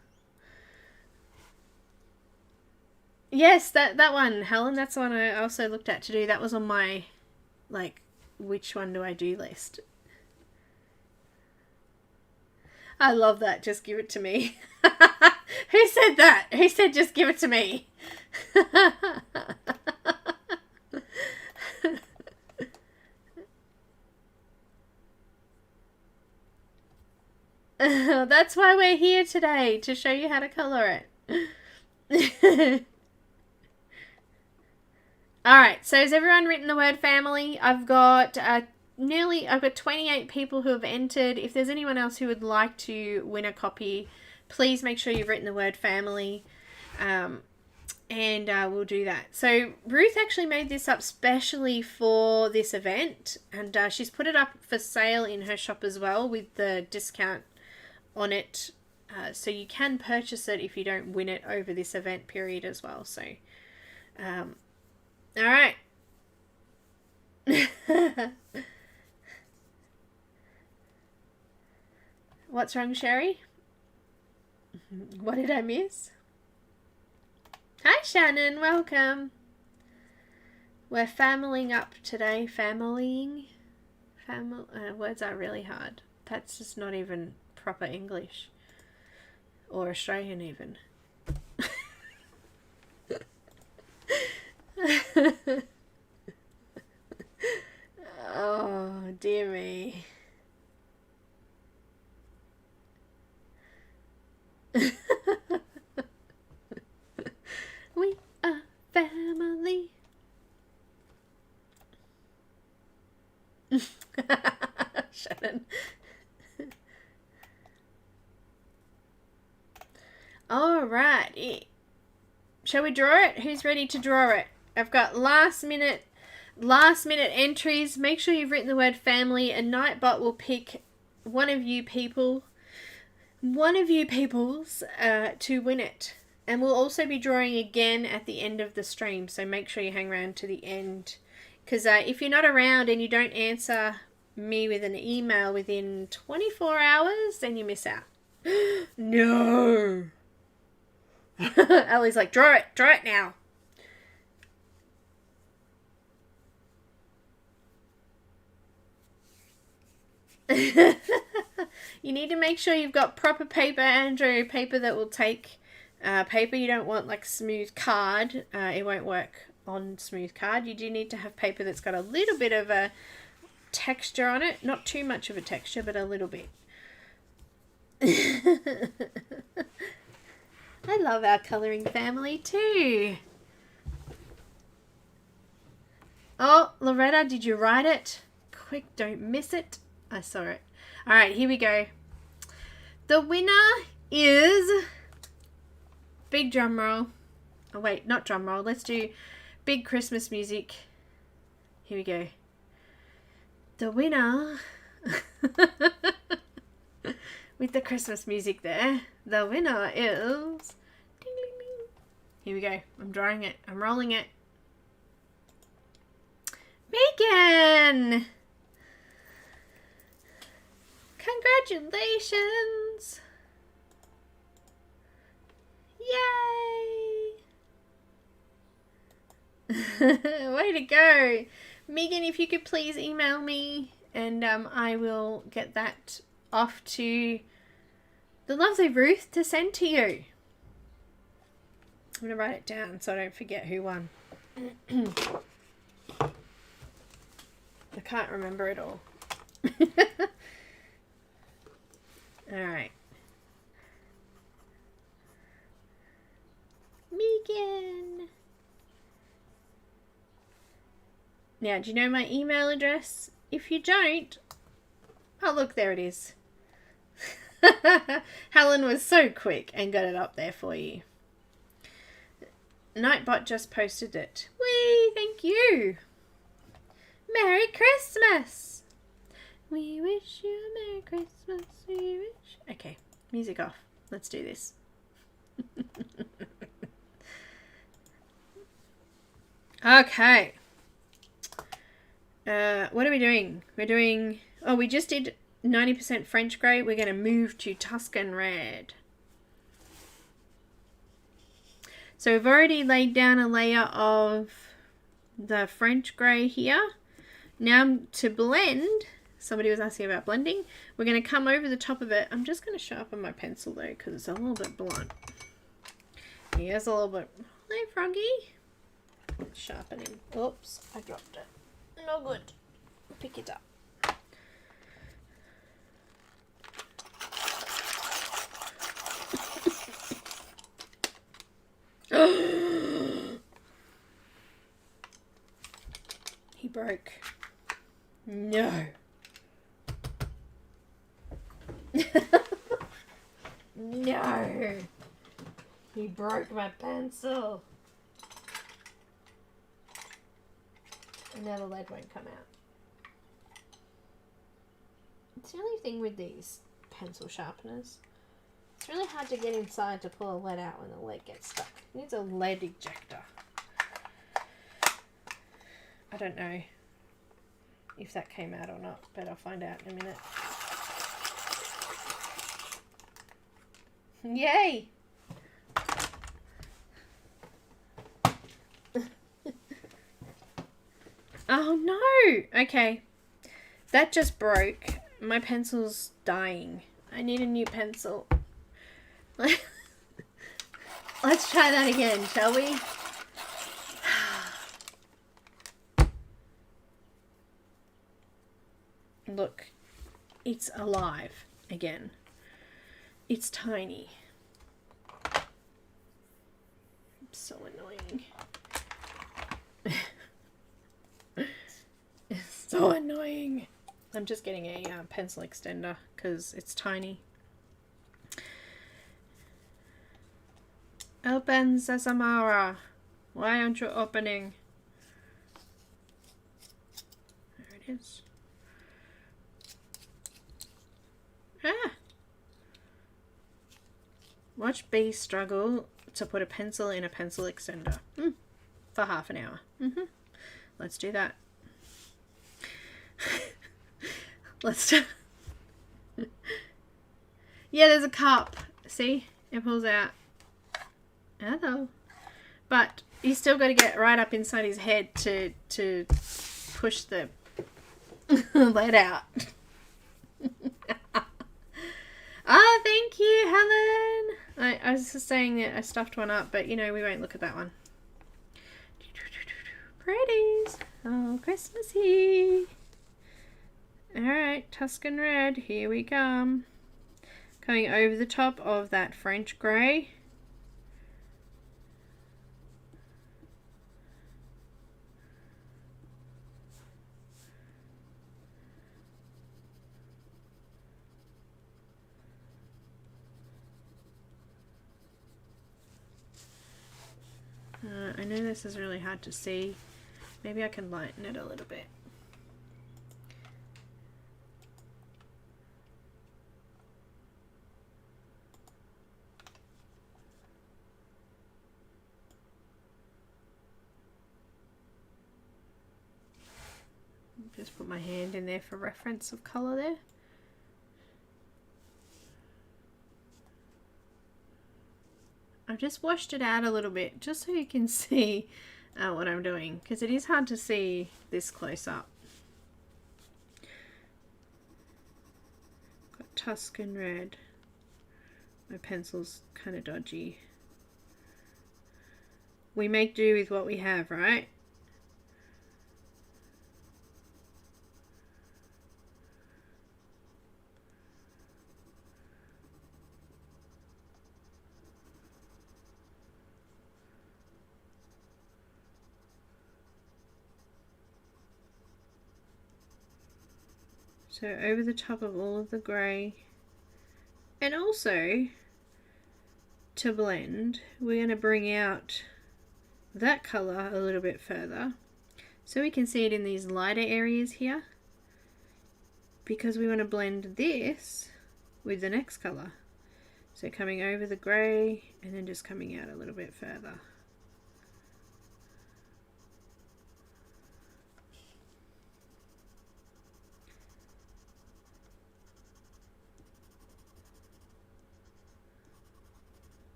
Speaker 1: Yes, that one, Helen, that's the one I also looked at to do. That was on my, like, which one do I do list. I love that. Just give it to me. Who said that? Who said just give it to me? That's why we're here today, to show you how to colour it. Alright, so has everyone written the word family? I've got 28 people who have entered. If there's anyone else who would like to win a copy, please make sure you've written the word family, and we'll do that. So Ruth actually made this up specially for this event, and she's put it up for sale in her shop as well with the discount on it, so you can purchase it if you don't win it over this event period as well. So all right. What's wrong, Sherry? What did I miss? Hi, Shannon. Welcome. We're familying up today. Familying. Words are really hard. That's just not even proper English. Or Australian even. Oh, dear me. We are family. Shannon. All right. Shall we draw it? Who's ready to draw it? I've got last minute entries. Make sure you've written the word family, and Nightbot will pick one of you peoples to win it. And we'll also be drawing again at the end of the stream, so make sure you hang around to the end. Because if you're not around and you don't answer me with an email within 24 hours, then you miss out. No. Ellie's like, draw it now. You need to make sure you've got proper paper, Andrew. Paper that will take paper. You don't want like smooth card. It won't work on smooth card. You do need to have paper that's got a little bit of a texture on it. Not too much of a texture, but a little bit. I love our colouring family too. Oh, Loretta, did you write it? Quick, don't miss it. I saw it. All right, here we go. The winner is... Big drum roll. Oh, wait, not drum roll. Let's do big Christmas music. Here we go. The winner... With the Christmas music there. The winner is... Ding, ding, ding. Here we go. I'm drawing it. I'm rolling it. Megan! Congratulations! Yay! Way to go! Megan, if you could please email me and I will get that off to the lovely Ruth to send to you. I'm going to write it down so I don't forget who won. I can't remember it all. Alright. Megan. Now, do you know my email address? If you don't, oh look, there it is. Helen was so quick and got it up there for you. Nightbot just posted it. Whee! Thank you. Merry Christmas. We wish you a Merry Christmas. We wish. Okay, music off. Let's do this. Okay. What are we doing? We're doing... Oh, we just did 90% French grey. We're going to move to Tuscan red. So we've already laid down a layer of the French grey here. Now to blend, somebody was asking about blending. We're going to come over the top of it. I'm just going to sharpen my pencil though because it's a little bit blunt. Here's a little bit. Hey, Froggy. Sharpening. Oops, I dropped it. No good. Pick it up. He broke. No. No. He broke my pencil. And now the lead won't come out. It's the only thing with these pencil sharpeners. It's really hard to get inside to pull a lead out when the lead gets stuck. It needs a lead ejector. I don't know if that came out or not, but I'll find out in a minute. Yay! Oh no! Okay. That just broke. My pencil's dying. I need a new pencil. Let's try that again, shall we? Look, it's alive again. It's tiny. It's so annoying. It's so annoying. I'm just getting a pencil extender because it's tiny. Open, Sasamara. Why aren't you opening? There it is. Ah! Watch B struggle to put a pencil in a pencil extender. For half an hour. Let's do that. Let's do... Yeah, there's a cup. See? It pulls out. Hello. But you still got to get right up inside his head to push the lead out. Ah, thank you, Helen. I was just saying that I stuffed one up, but you know, we won't look at that one. Pretties. Oh, Christmassy. Alright, Tuscan Red. Here we come. Coming over the top of that French grey. I know this is really hard to see. Maybe I can lighten it a little bit. Just put my hand in there for reference of colour there. I've just washed it out a little bit just so you can see what I'm doing, because it is hard to see this close up. Got Tuscan Red. My pencil's kind of dodgy. We make do with what we have, right? So over the top of all of the grey, and also to blend, we're going to bring out that colour a little bit further so we can see it in these lighter areas here, because we want to blend this with the next colour. So coming over the grey and then just coming out a little bit further.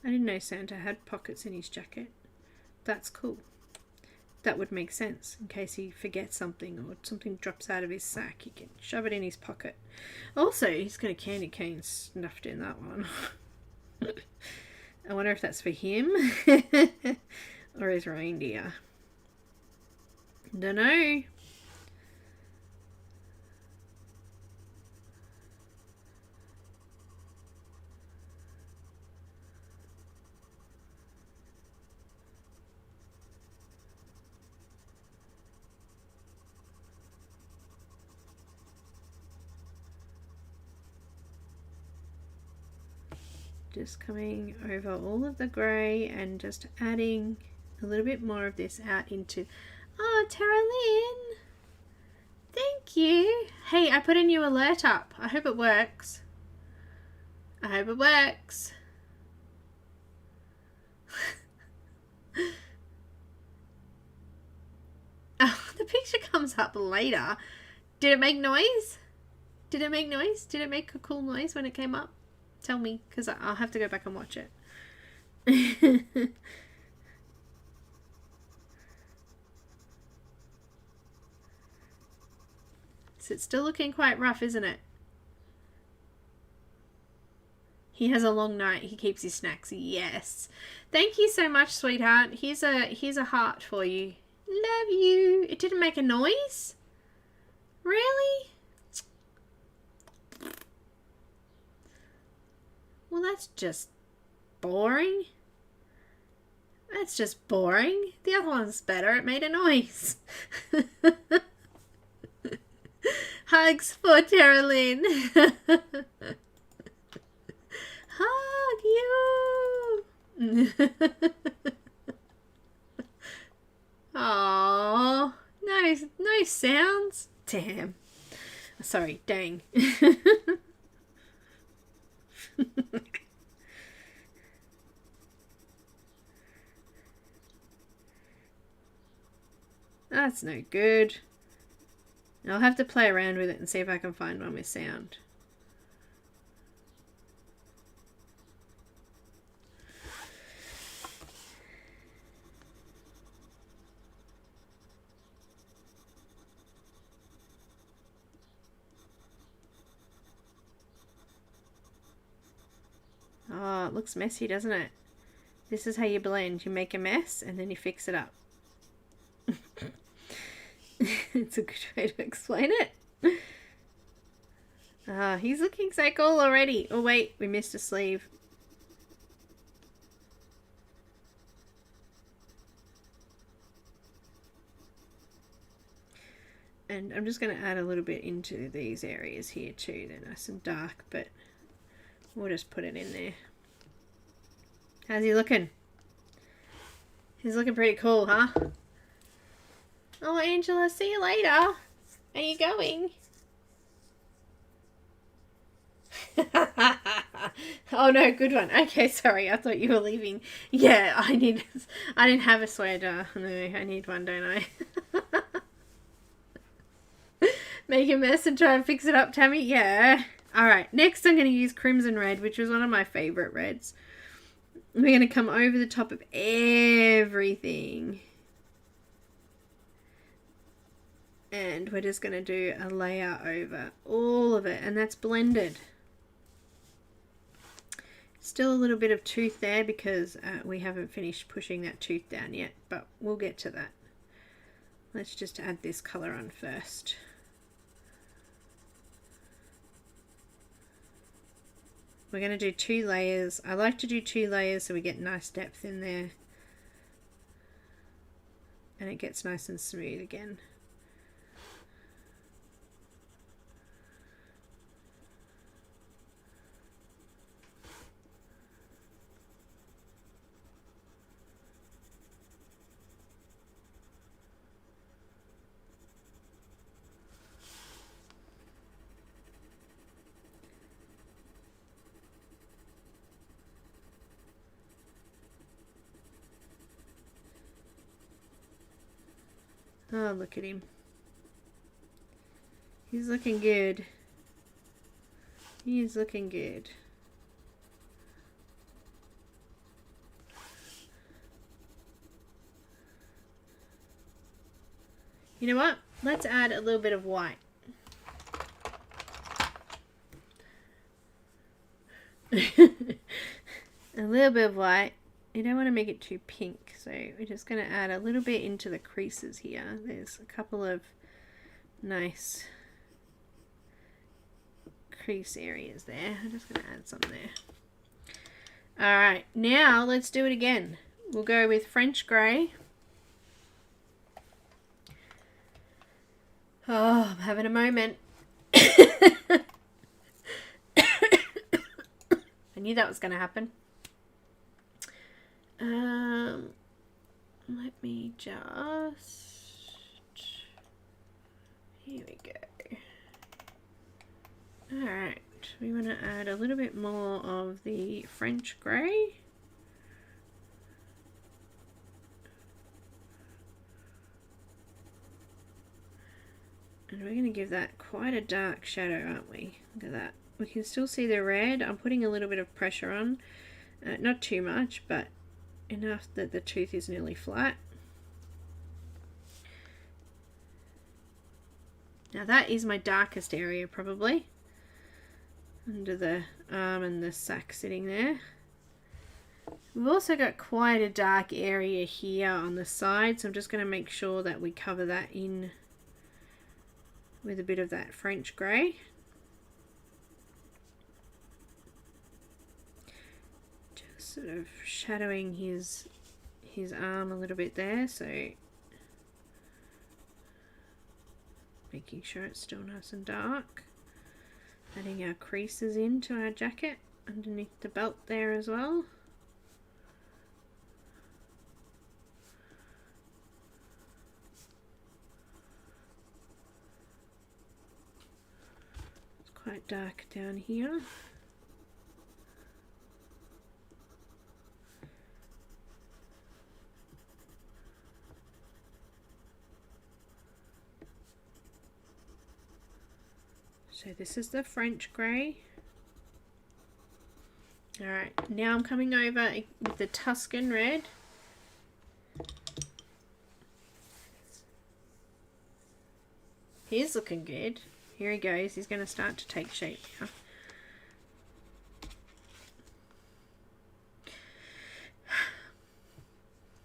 Speaker 1: I didn't know Santa had pockets in his jacket. That's cool. That would make sense in case he forgets something or something drops out of his sack. He can shove it in his pocket. Also, he's got a candy cane stuffed in that one. I wonder if that's for him or his reindeer. Don't know. Just coming over all of the grey and just adding a little bit more of this out into... Oh, Tara Lynn! Thank you! Hey, I put a new alert up. I hope it works. I hope it works. Oh, the picture comes up later. Did it make noise? Did it make noise? Did it make a cool noise when it came up? Tell me, because I'll have to go back and watch it. So it's still looking quite rough, isn't it? He has a long night. He keeps his snacks. Yes. Thank you so much, sweetheart. Here's a heart for you. Love you. It didn't make a noise? Really? Well, that's just boring. That's just boring. The other one's better. It made a noise. Hugs for Tara Lynn. Hug you. Oh, no sounds. Damn. Sorry, dang. That's no good. I'll have to play around with it and see if I can find one with sound. Oh, it looks messy, doesn't it? This is how you blend. You make a mess and then you fix it up. It's a good way to explain it. He's looking so cool already. Oh wait, we missed a sleeve. And I'm just going to add a little bit into these areas here too. They're nice and dark, but we'll just put it in there. How's he looking? He's looking pretty cool, huh? Oh, Angela, see you later. Are you going? Oh no, good one. Okay, sorry, I thought you were leaving. Yeah, I didn't have a sweater. No, I need one, don't I? Make a mess and try and fix it up, Tammy? Yeah. Alright, next I'm going to use Crimson Red, which was one of my favourite reds. We're going to come over the top of everything. And we're just going to do a layer over all of it. And that's blended. Still a little bit of tooth there because we haven't finished pushing that tooth down yet. But we'll get to that. Let's just add this colour on first. We're going to do 2 layers. I like to do 2 layers so we get nice depth in there. And it gets nice and smooth again. Oh, look at him. He's looking good. He's looking good. You know what? Let's add a little bit of white. A little bit of white. You don't want to make it too pink, so we're just going to add a little bit into the creases here. There's a couple of nice crease areas there. I'm just going to add some there. Alright, now let's do it again. We'll go with French Grey. Oh, I'm having a moment. I knew that was going to happen. Let me just, here we go. Alright, we want to add a little bit more of the French Grey. And we're going to give that quite a dark shadow, aren't we? Look at that. We can still see the red. I'm putting a little bit of pressure on. Not too much, but enough that the tooth is nearly flat. Now that is my darkest area probably. Under the arm and the sack sitting there. We've also got quite a dark area here on the side, so I'm just going to make sure that we cover that in with a bit of that French Grey. Just sort of shadowing his arm a little bit there, so making sure it's still nice and dark. Adding our creases into our jacket underneath the belt there as well. quite dark down here. So this is the French grey. Alright, now I'm coming over with the Tuscan red. He's looking good. Here he goes. He's going to start to take shape now.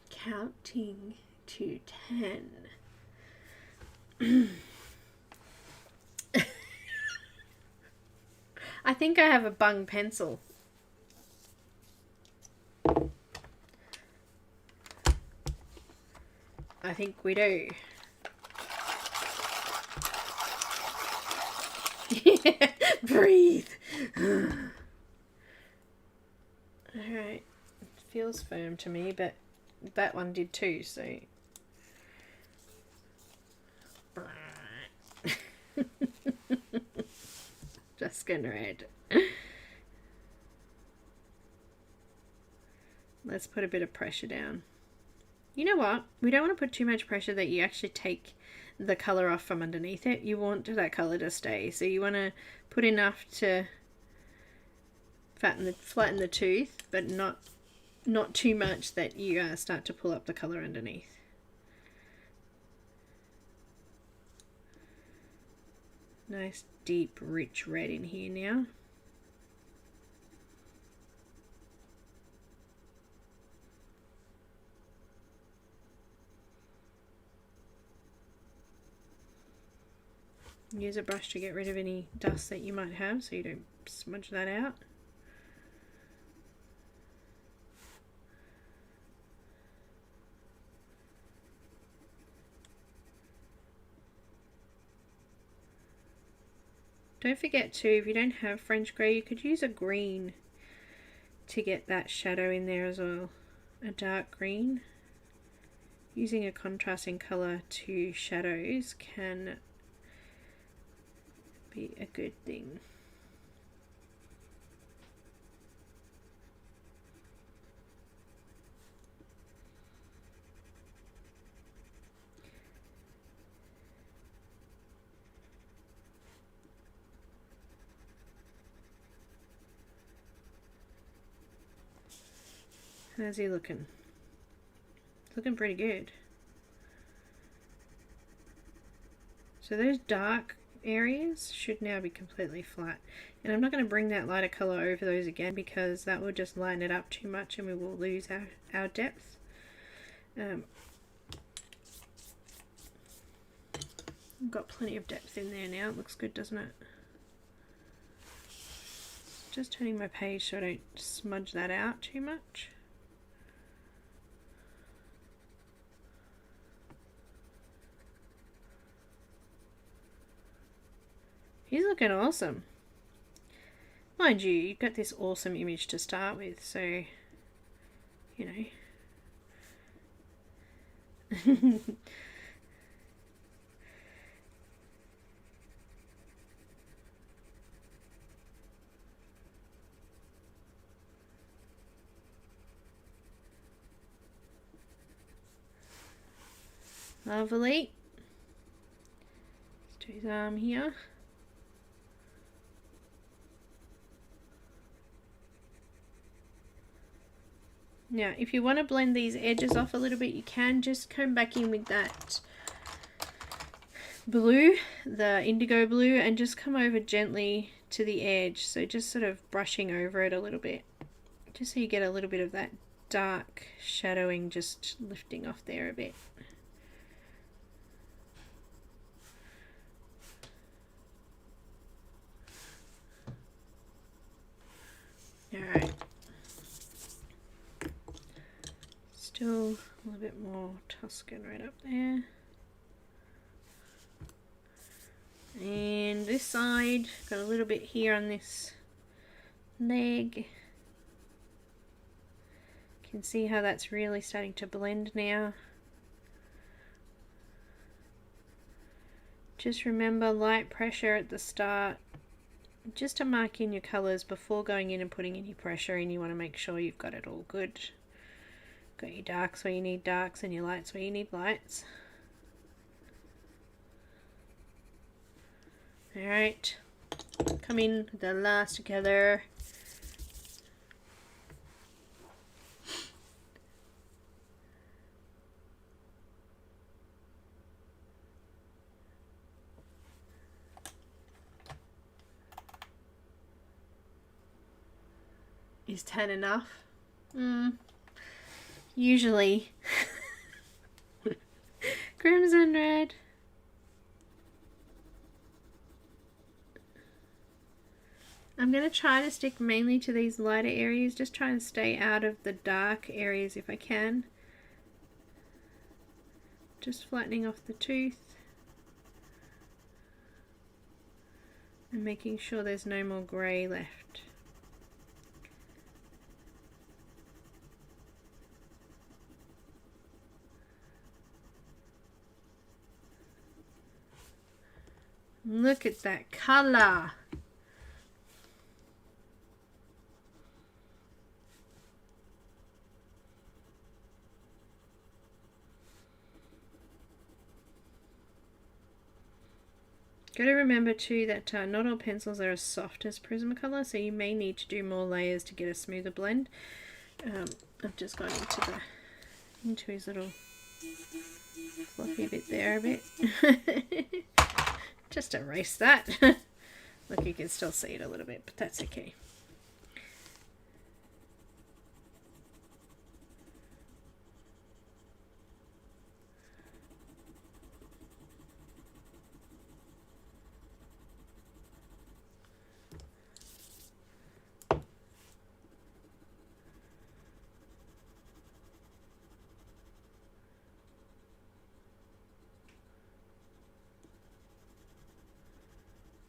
Speaker 1: Counting to 10. I think I have a bung pencil. I think we do. Breathe. Alright. It feels firm to me, but that one did too, so. Just gonna red. Let's put a bit of pressure down. You know what? We don't want to put too much pressure that you actually take the colour off from underneath it. You want that colour to stay. So you want to put enough to flatten the tooth, but not too much that you start to pull up the colour underneath. Nice deep rich red in here now. Use a brush to get rid of any dust that you might have so you don't smudge that out. Don't forget too, if you don't have French grey, you could use a green to get that shadow in there as well. A dark green. Using a contrasting colour to shadows can be a good thing. How's he looking? Looking pretty good. So those dark areas should now be completely flat. And I'm not going to bring that lighter colour over those again because that will just line it up too much and we will lose our depth. I've got plenty of depth in there now. It looks good, doesn't it? Just turning my page so I don't smudge that out too much. He's looking awesome. Mind you, you've got this awesome image to start with, so, you know. Lovely. Let's do his arm here. Now, if you want to blend these edges off a little bit, you can just come back in with that blue, the indigo blue, and just come over gently to the edge. So just sort of brushing over it a little bit, just so you get a little bit of that dark shadowing just lifting off there a bit. Alright. Still a little bit more Tuscan right up there. And this side, got a little bit here on this leg. You can see how that's really starting to blend now. Just remember light pressure at the start just to mark in your colours before going in and putting any pressure in. You want to make sure you've got it all good. Got your darks where you need darks and your lights where you need lights. Alright, come in with the last together. Is 10 enough? Usually. Crimson red. I'm going to try to stick mainly to these lighter areas, just try and stay out of the dark areas if I can. Just flattening off the tooth. And making sure there's no more grey left. Look at that colour. Got to remember too that not all pencils are as soft as Prismacolor, so you may need to do more layers to get a smoother blend. I've just gone into his little fluffy bit there a bit. Just erase that. Look, you can still see it a little bit, but that's okay.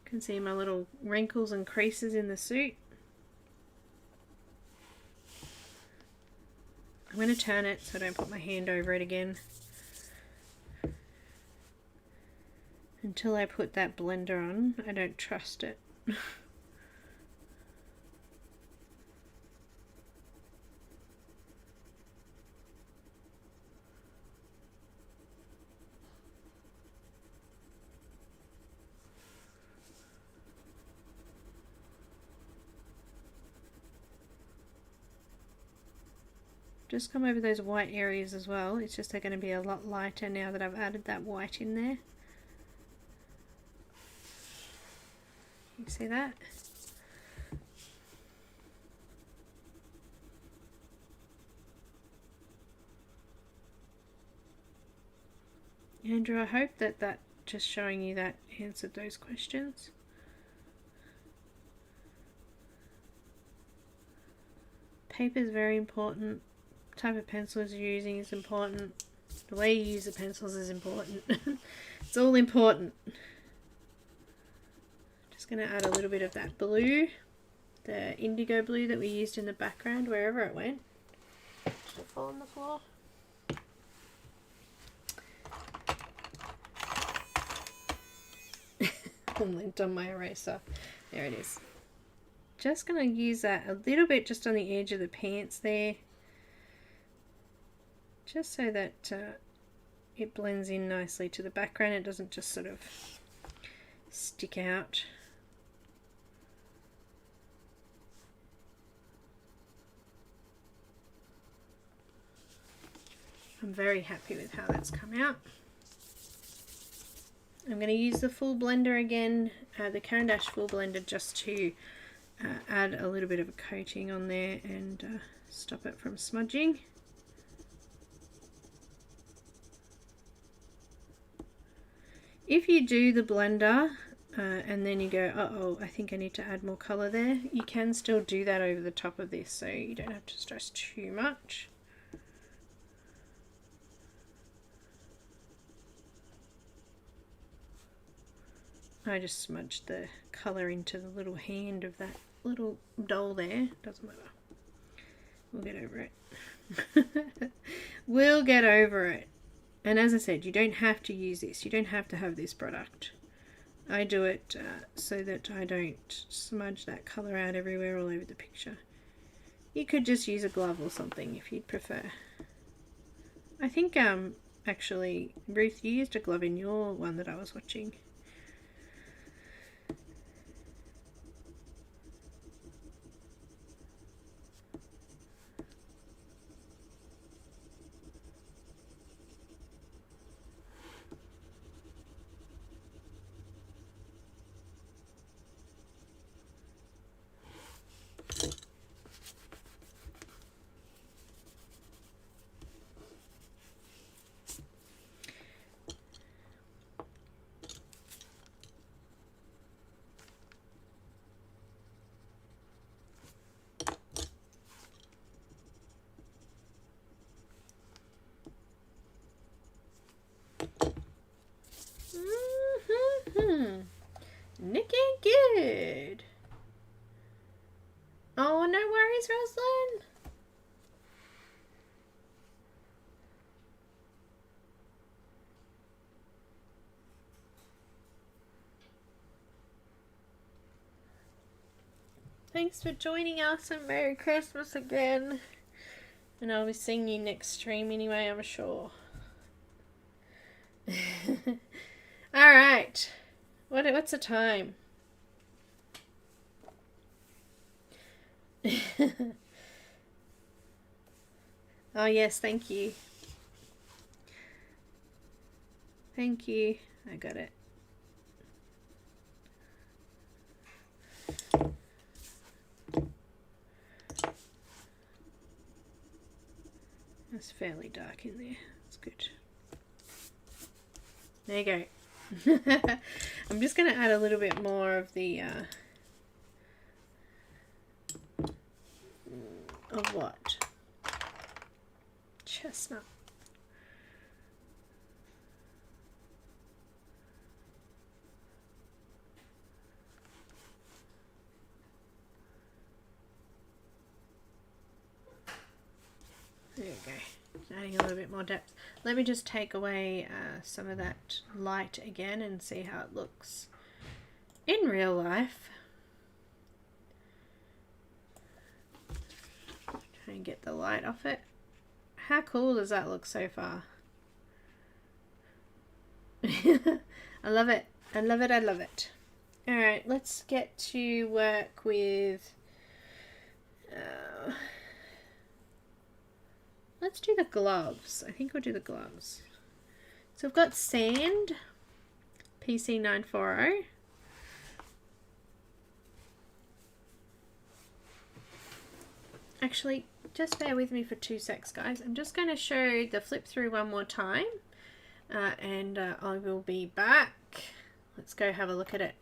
Speaker 1: Can see my little wrinkles and creases in the suit. I'm going to turn it so I don't put my hand over it again until I put that blender on. I don't trust it. Just come over those white areas as well. It's just they're going to be a lot lighter now that I've added that white in there. You see that? Andrew, I hope that just showing you that answered those questions. Paper is very important. Type of pencils you're using is important. The way you use the pencils is important. It's all important. Just going to add a little bit of that blue, the indigo blue that we used in the background, wherever it went. Did it fall on the floor? Lint on my eraser. There it is. Just going to use that a little bit just on the edge of the pants there. Just so that it blends in nicely to the background. It doesn't just sort of stick out. I'm very happy with how that's come out. I'm going to use the full blender again, the Caran full blender, just to add a little bit of a coating on there and stop it from smudging. If you do the blender and then you go, uh-oh, I think I need to add more colour there, you can still do that over the top of this, so you don't have to stress too much. I just smudged the colour into the little hand of that little doll there. Doesn't matter. We'll get over it. We'll get over it. And as I said, you don't have to use this. You don't have to have this product. I do it so that I don't smudge that colour out everywhere all over the picture. You could just use a glove or something if you'd prefer. I think actually, Ruth, you used a glove in your one that I was watching. Looking good. Oh, no worries, Rosalind. Thanks for joining us and Merry Christmas again. And I'll be seeing you next stream anyway, I'm sure. Alright. What's the time? Oh yes, thank you. Thank you. I got it. It's fairly dark in there. That's good. There you go. I'm just going to add a little bit more of the of what? Chestnut. There you go. Adding a little bit more depth. Let me just take away some of that light again and see how it looks in real life. Try and get the light off it. How cool does that look so far? I love it. I love it. I love it. Alright, let's get to work with... let's do the gloves. I think we'll do the gloves. So I've got sand, PC940. Actually, just bear with me for 2 secs, guys. I'm just going to show the flip through one more time, and I will be back. Let's go have a look at it.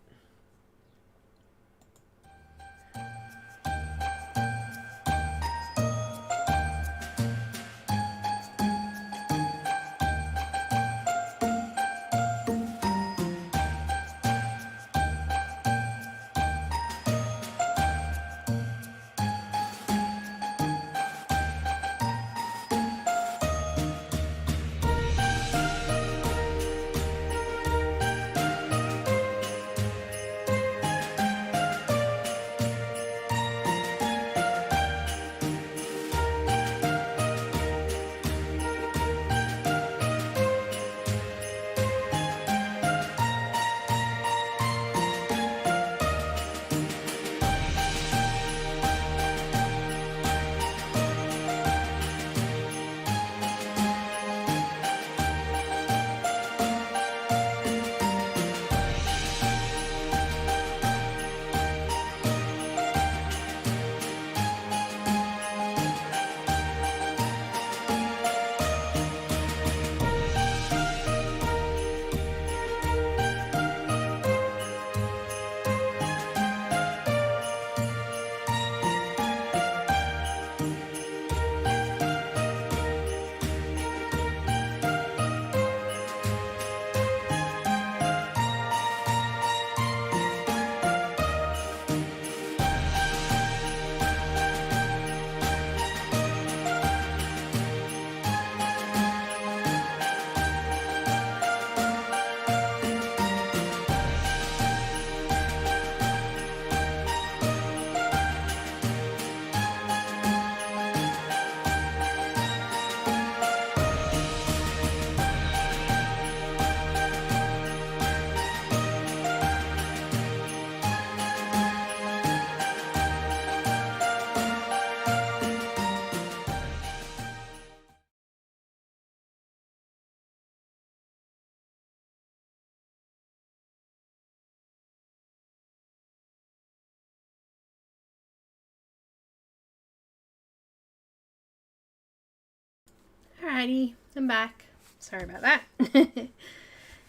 Speaker 1: Alrighty, I'm back. Sorry about that.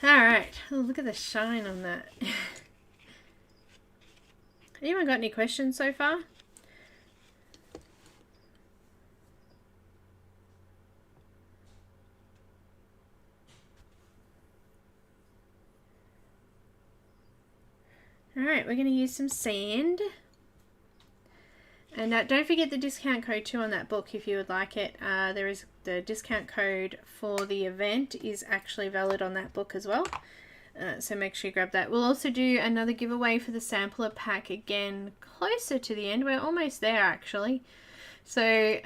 Speaker 1: Alright, oh, look at the shine on that. Anyone got any questions so far? Alright, we're going to use some sand. And don't forget the discount code too on that book if you would like it. There is the discount code for the event is actually valid on that book as well. So make sure you grab that. We'll also do another giveaway for the sampler pack again closer to the end. We're almost there actually. So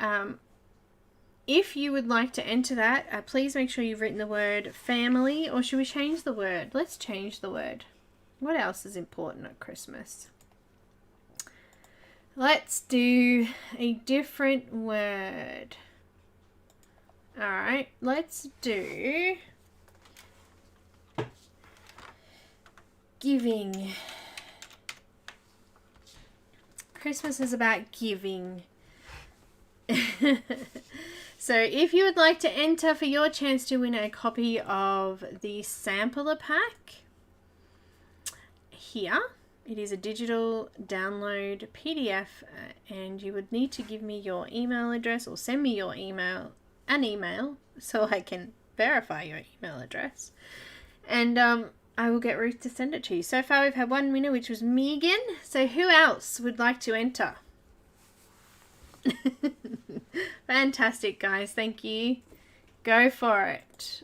Speaker 1: if you would like to enter that, please make sure you've written the word family, or should we change the word? Let's change the word. What else is important at Christmas? Let's do a different word. Alright, let's do giving. Christmas is about giving. So if you would like to enter for your chance to win a copy of the sampler pack, here it is a digital download PDF, and you would need to give me your email address or send me your email, an email, so I can verify your email address, and I will get Ruth to send it to you. So far we've had one winner, which was Megan. So who else would like to enter? Fantastic, guys. Thank you. Go for it.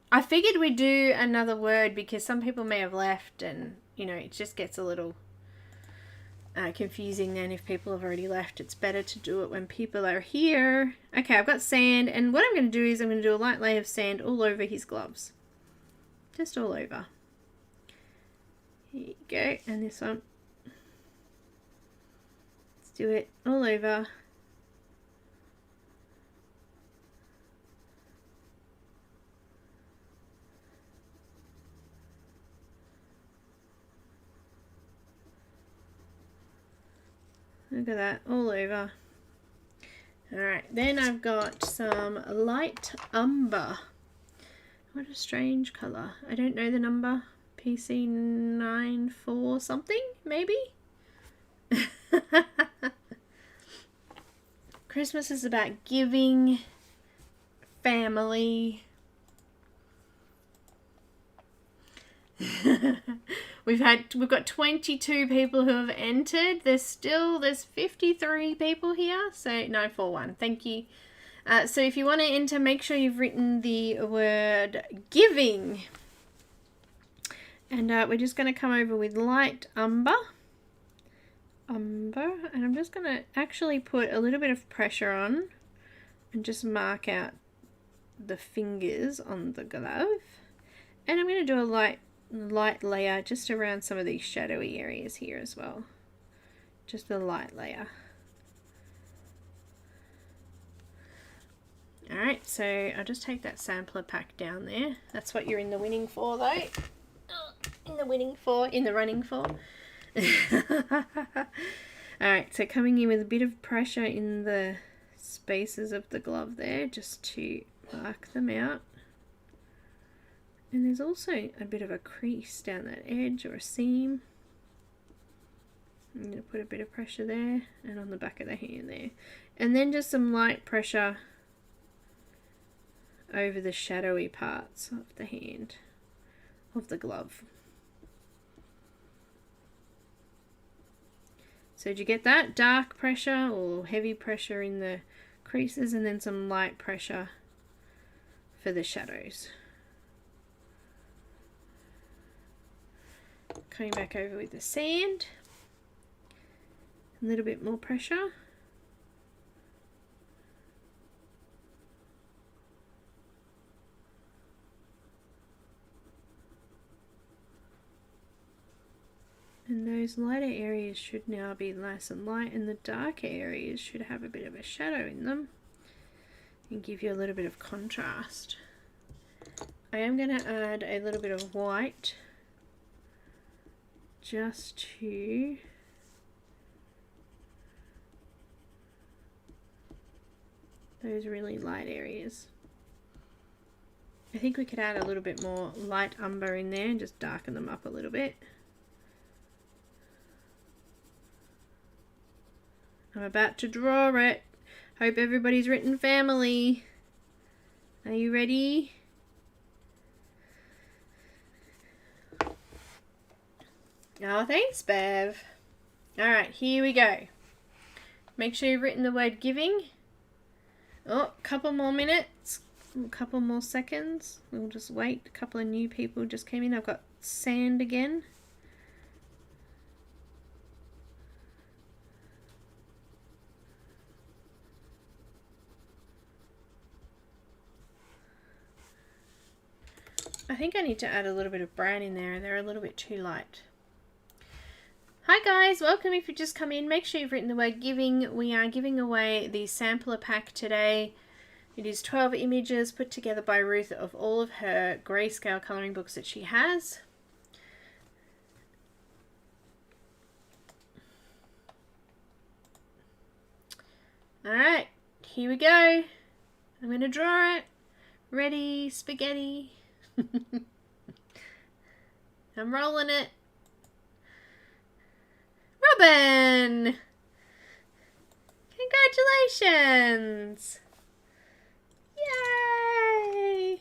Speaker 1: I figured we'd do another word because some people may have left, and you know, it just gets a little confusing then if people have already left. It's better to do it when people are here. Okay, I've got sand, and what I'm going to do is I'm going to do a light layer of sand all over his gloves. Just all over. Here you go, and this one. Let's do it all over. Look at that, all over. Alright, then I've got some light umber. What a strange colour. I don't know the number. PC94 something, maybe? Christmas is about giving, family. We've got 22 people who have entered. There's 53 people here. So 941. Thank you. So if you want to enter, make sure you've written the word giving. And we're just going to come over with light umber. And I'm just going to actually put a little bit of pressure on and just mark out the fingers on the glove. And I'm going to do a light layer just around some of these shadowy areas here as well. Just a light layer. Alright, so I'll just take that sampler pack down there. That's what you're in the winning for though. In the running for. Alright, so coming in with a bit of pressure in the spaces of the glove there, just to mark them out. And there's also a bit of a crease down that edge, or a seam. I'm going to put a bit of pressure there, and on the back of the hand there. And then just some light pressure over the shadowy parts of the hand, of the glove. So did you get that? Dark pressure or heavy pressure in the creases, and then some light pressure for the shadows. Coming back over with the sand, a little bit more pressure. And those lighter areas should now be nice and light, and the darker areas should have a bit of a shadow in them and give you a little bit of contrast. I am going to add a little bit of white just to those really light areas. I think we could add a little bit more light umber in there and just darken them up a little bit. I'm about to draw it. Hope everybody's written family. Are you ready? Oh, thanks, Bev. Alright, here we go. Make sure you've written the word giving. Oh, a couple more minutes. A couple more seconds. We'll just wait. A couple of new people just came in. I've got sand again. I think I need to add a little bit of brown in there. They're a little bit too light. Hi guys, welcome. If you just come in, make sure you've written the word giving. We are giving away the sampler pack today. It is 12 images put together by Ruth of all of her grayscale colouring books that she has. Alright, here we go. I'm going to draw it. Ready, spaghetti. I'm rolling it. Robin! Congratulations! Yay!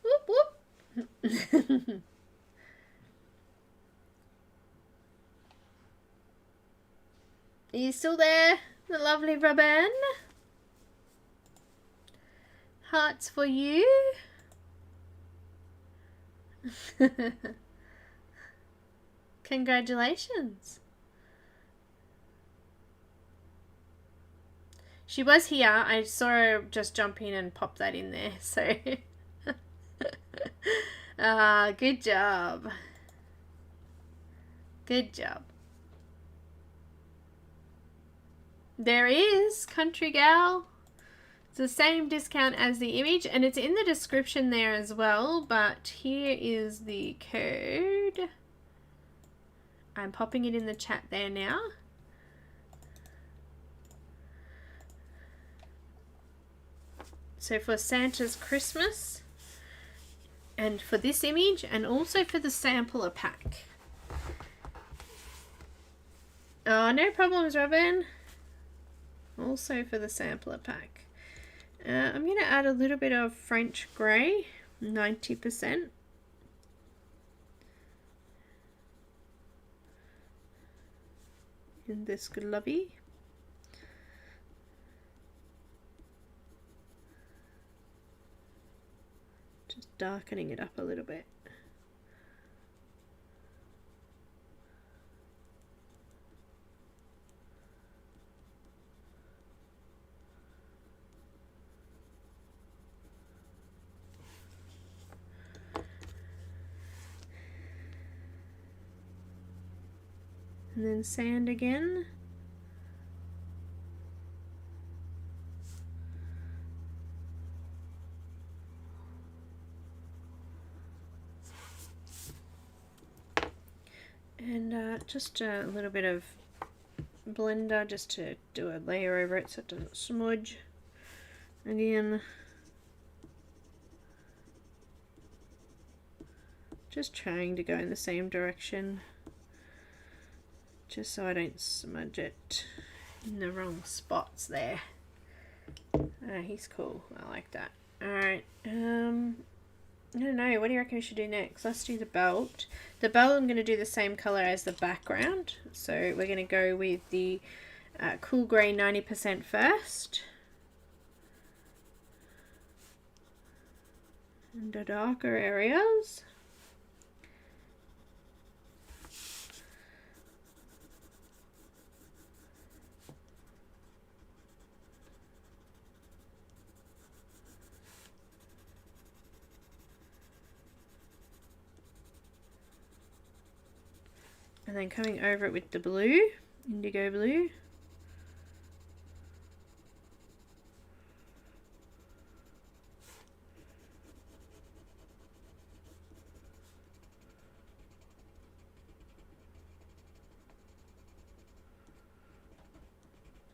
Speaker 1: Whoop whoop. Are you still there, the lovely Robin? Hearts for you. Congratulations. She was here. I saw her just jump in and pop that in there. So, good job. Good job. There is Country Gal. It's the same discount as the image, and it's in the description there as well, but here is the code. I'm popping it in the chat there now. So for Santa's Christmas, and for this image, and also for the sampler pack. Oh, no problems, Robin. Also for the sampler pack. I'm going to add a little bit of French grey, 90%. In this glubby. Just darkening it up a little bit. And then sand again. And just a little bit of blender just to do a layer over it so it doesn't smudge. Again, just trying to go in the same direction, just so I don't smudge it in the wrong spots there. He's cool. I like that. Alright, I don't know, what do you reckon we should do next? Let's do the belt. The belt I'm going to do the same colour as the background. So we're going to go with the cool grey 90% first. And the darker areas. And then coming over it with the blue, indigo blue.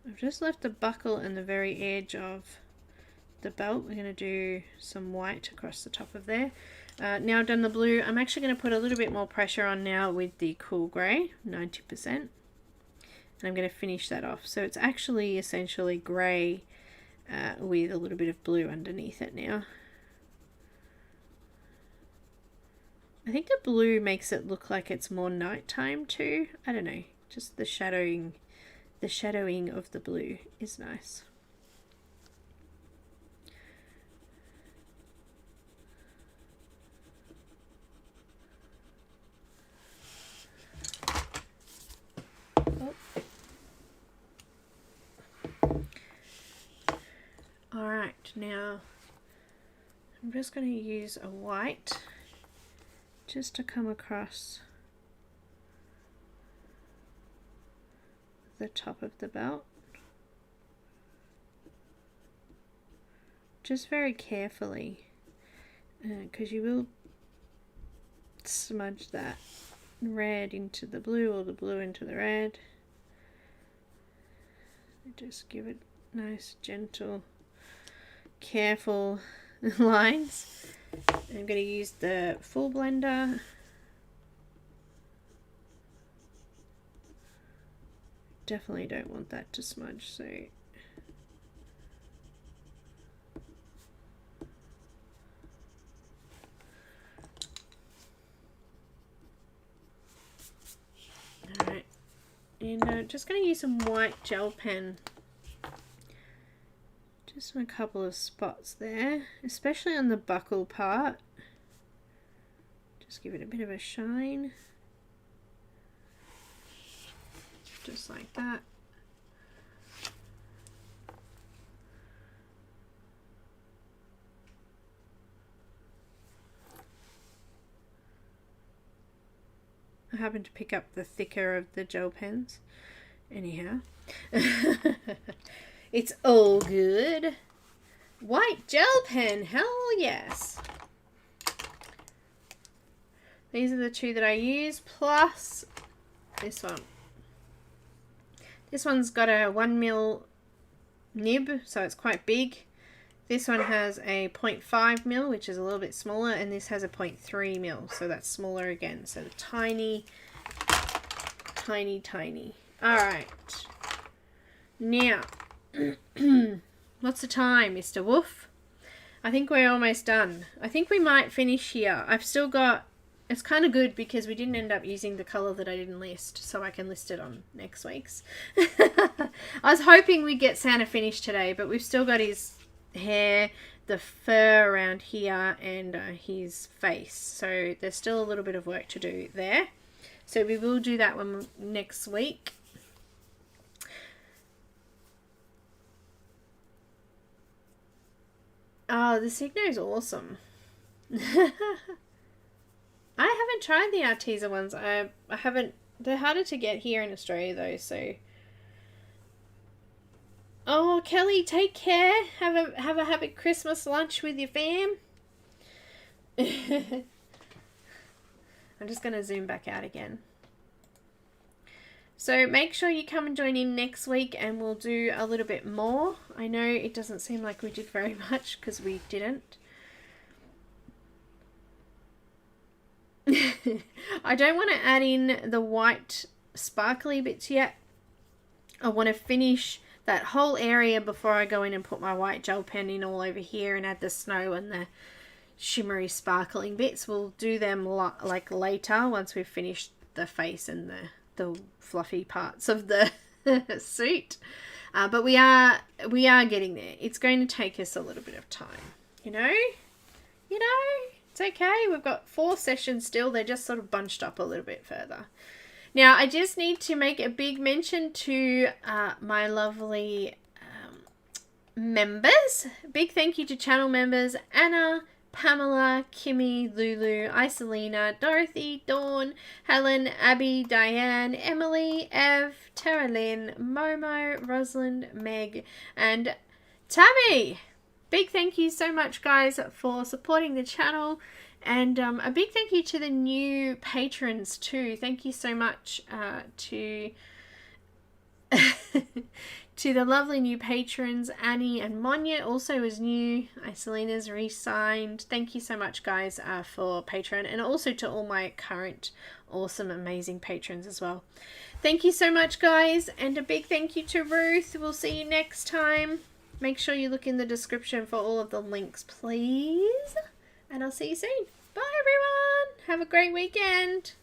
Speaker 1: I've just left the buckle and the very edge of the belt. We're going to do some white across the top of there. Now I've done the blue, I'm actually going to put a little bit more pressure on now with the cool grey, 90%. And I'm going to finish that off. So it's actually essentially grey with a little bit of blue underneath it now. I think the blue makes it look like it's more nighttime too. I don't know, just the shadowing of the blue is nice. Oh. All right, now I'm just going to use a white just to come across the top of the belt. Just very carefully, because you will smudge that red into the blue or the blue into the red. Just give it nice, gentle, careful lines. I'm going to use the full blender. Definitely don't want that to smudge, so alright, and just going to use some white gel pen just in a couple of spots there, especially on the buckle part. Just give it a bit of a shine. Just like that. I happen to pick up the thicker of the gel pens. Anyhow. It's all good. White gel pen, hell yes. These are the two that I use, plus this one. This one's got a 1mm nib, so it's quite big. This one has a 0.5mm, which is a little bit smaller, and this has a 0.3mm, so that's smaller again. So tiny, tiny, tiny. Alright. Now, what's the time, Mr. Wolf? I think we're almost done. I think we might finish here. I've still got... It's kind of good because we didn't end up using the colour that I didn't list, so I can list it on next week's. I was hoping we'd get Santa finished today, but we've still got his hair, the fur around here, and his face. So there's still a little bit of work to do there. So we will do that one next week. Oh, the Signo is awesome. I haven't tried the Arteza ones. I haven't. They're harder to get here in Australia though, so. Oh, Kelly, take care. Have a happy Christmas lunch with your fam. I'm just going to zoom back out again. So make sure you come and join in next week and we'll do a little bit more. I know it doesn't seem like we did very much because we didn't. I don't want to add in the white sparkly bits yet. I want to finish that whole area before I go in and put my white gel pen in all over here and add the snow and the shimmery sparkling bits. We'll do them like later once we've finished the face and the fluffy parts of the suit. But we are getting there. It's going to take us a little bit of time, you know, it's okay. We've got 4 sessions still. They're just sort of bunched up a little bit further. Now, I just need to make a big mention to my lovely members. Big thank you to channel members Anna, Pamela, Kimmy, Lulu, Isolina, Dorothy, Dawn, Helen, Abby, Diane, Emily, Ev, Tara Lynn, Momo, Rosalind, Meg, and Tammy. Big thank you so much, guys, for supporting the channel. And a big thank you to the new patrons too. Thank you so much to To the lovely new patrons, Annie and Monya also is new. Iselina's re-signed. Thank you so much, guys, for Patreon. And also to all my current awesome, amazing patrons as well. Thank you so much, guys. And a big thank you to Ruth. We'll see you next time. Make sure you look in the description for all of the links, please. And I'll see you soon. Bye, everyone. Have a great weekend.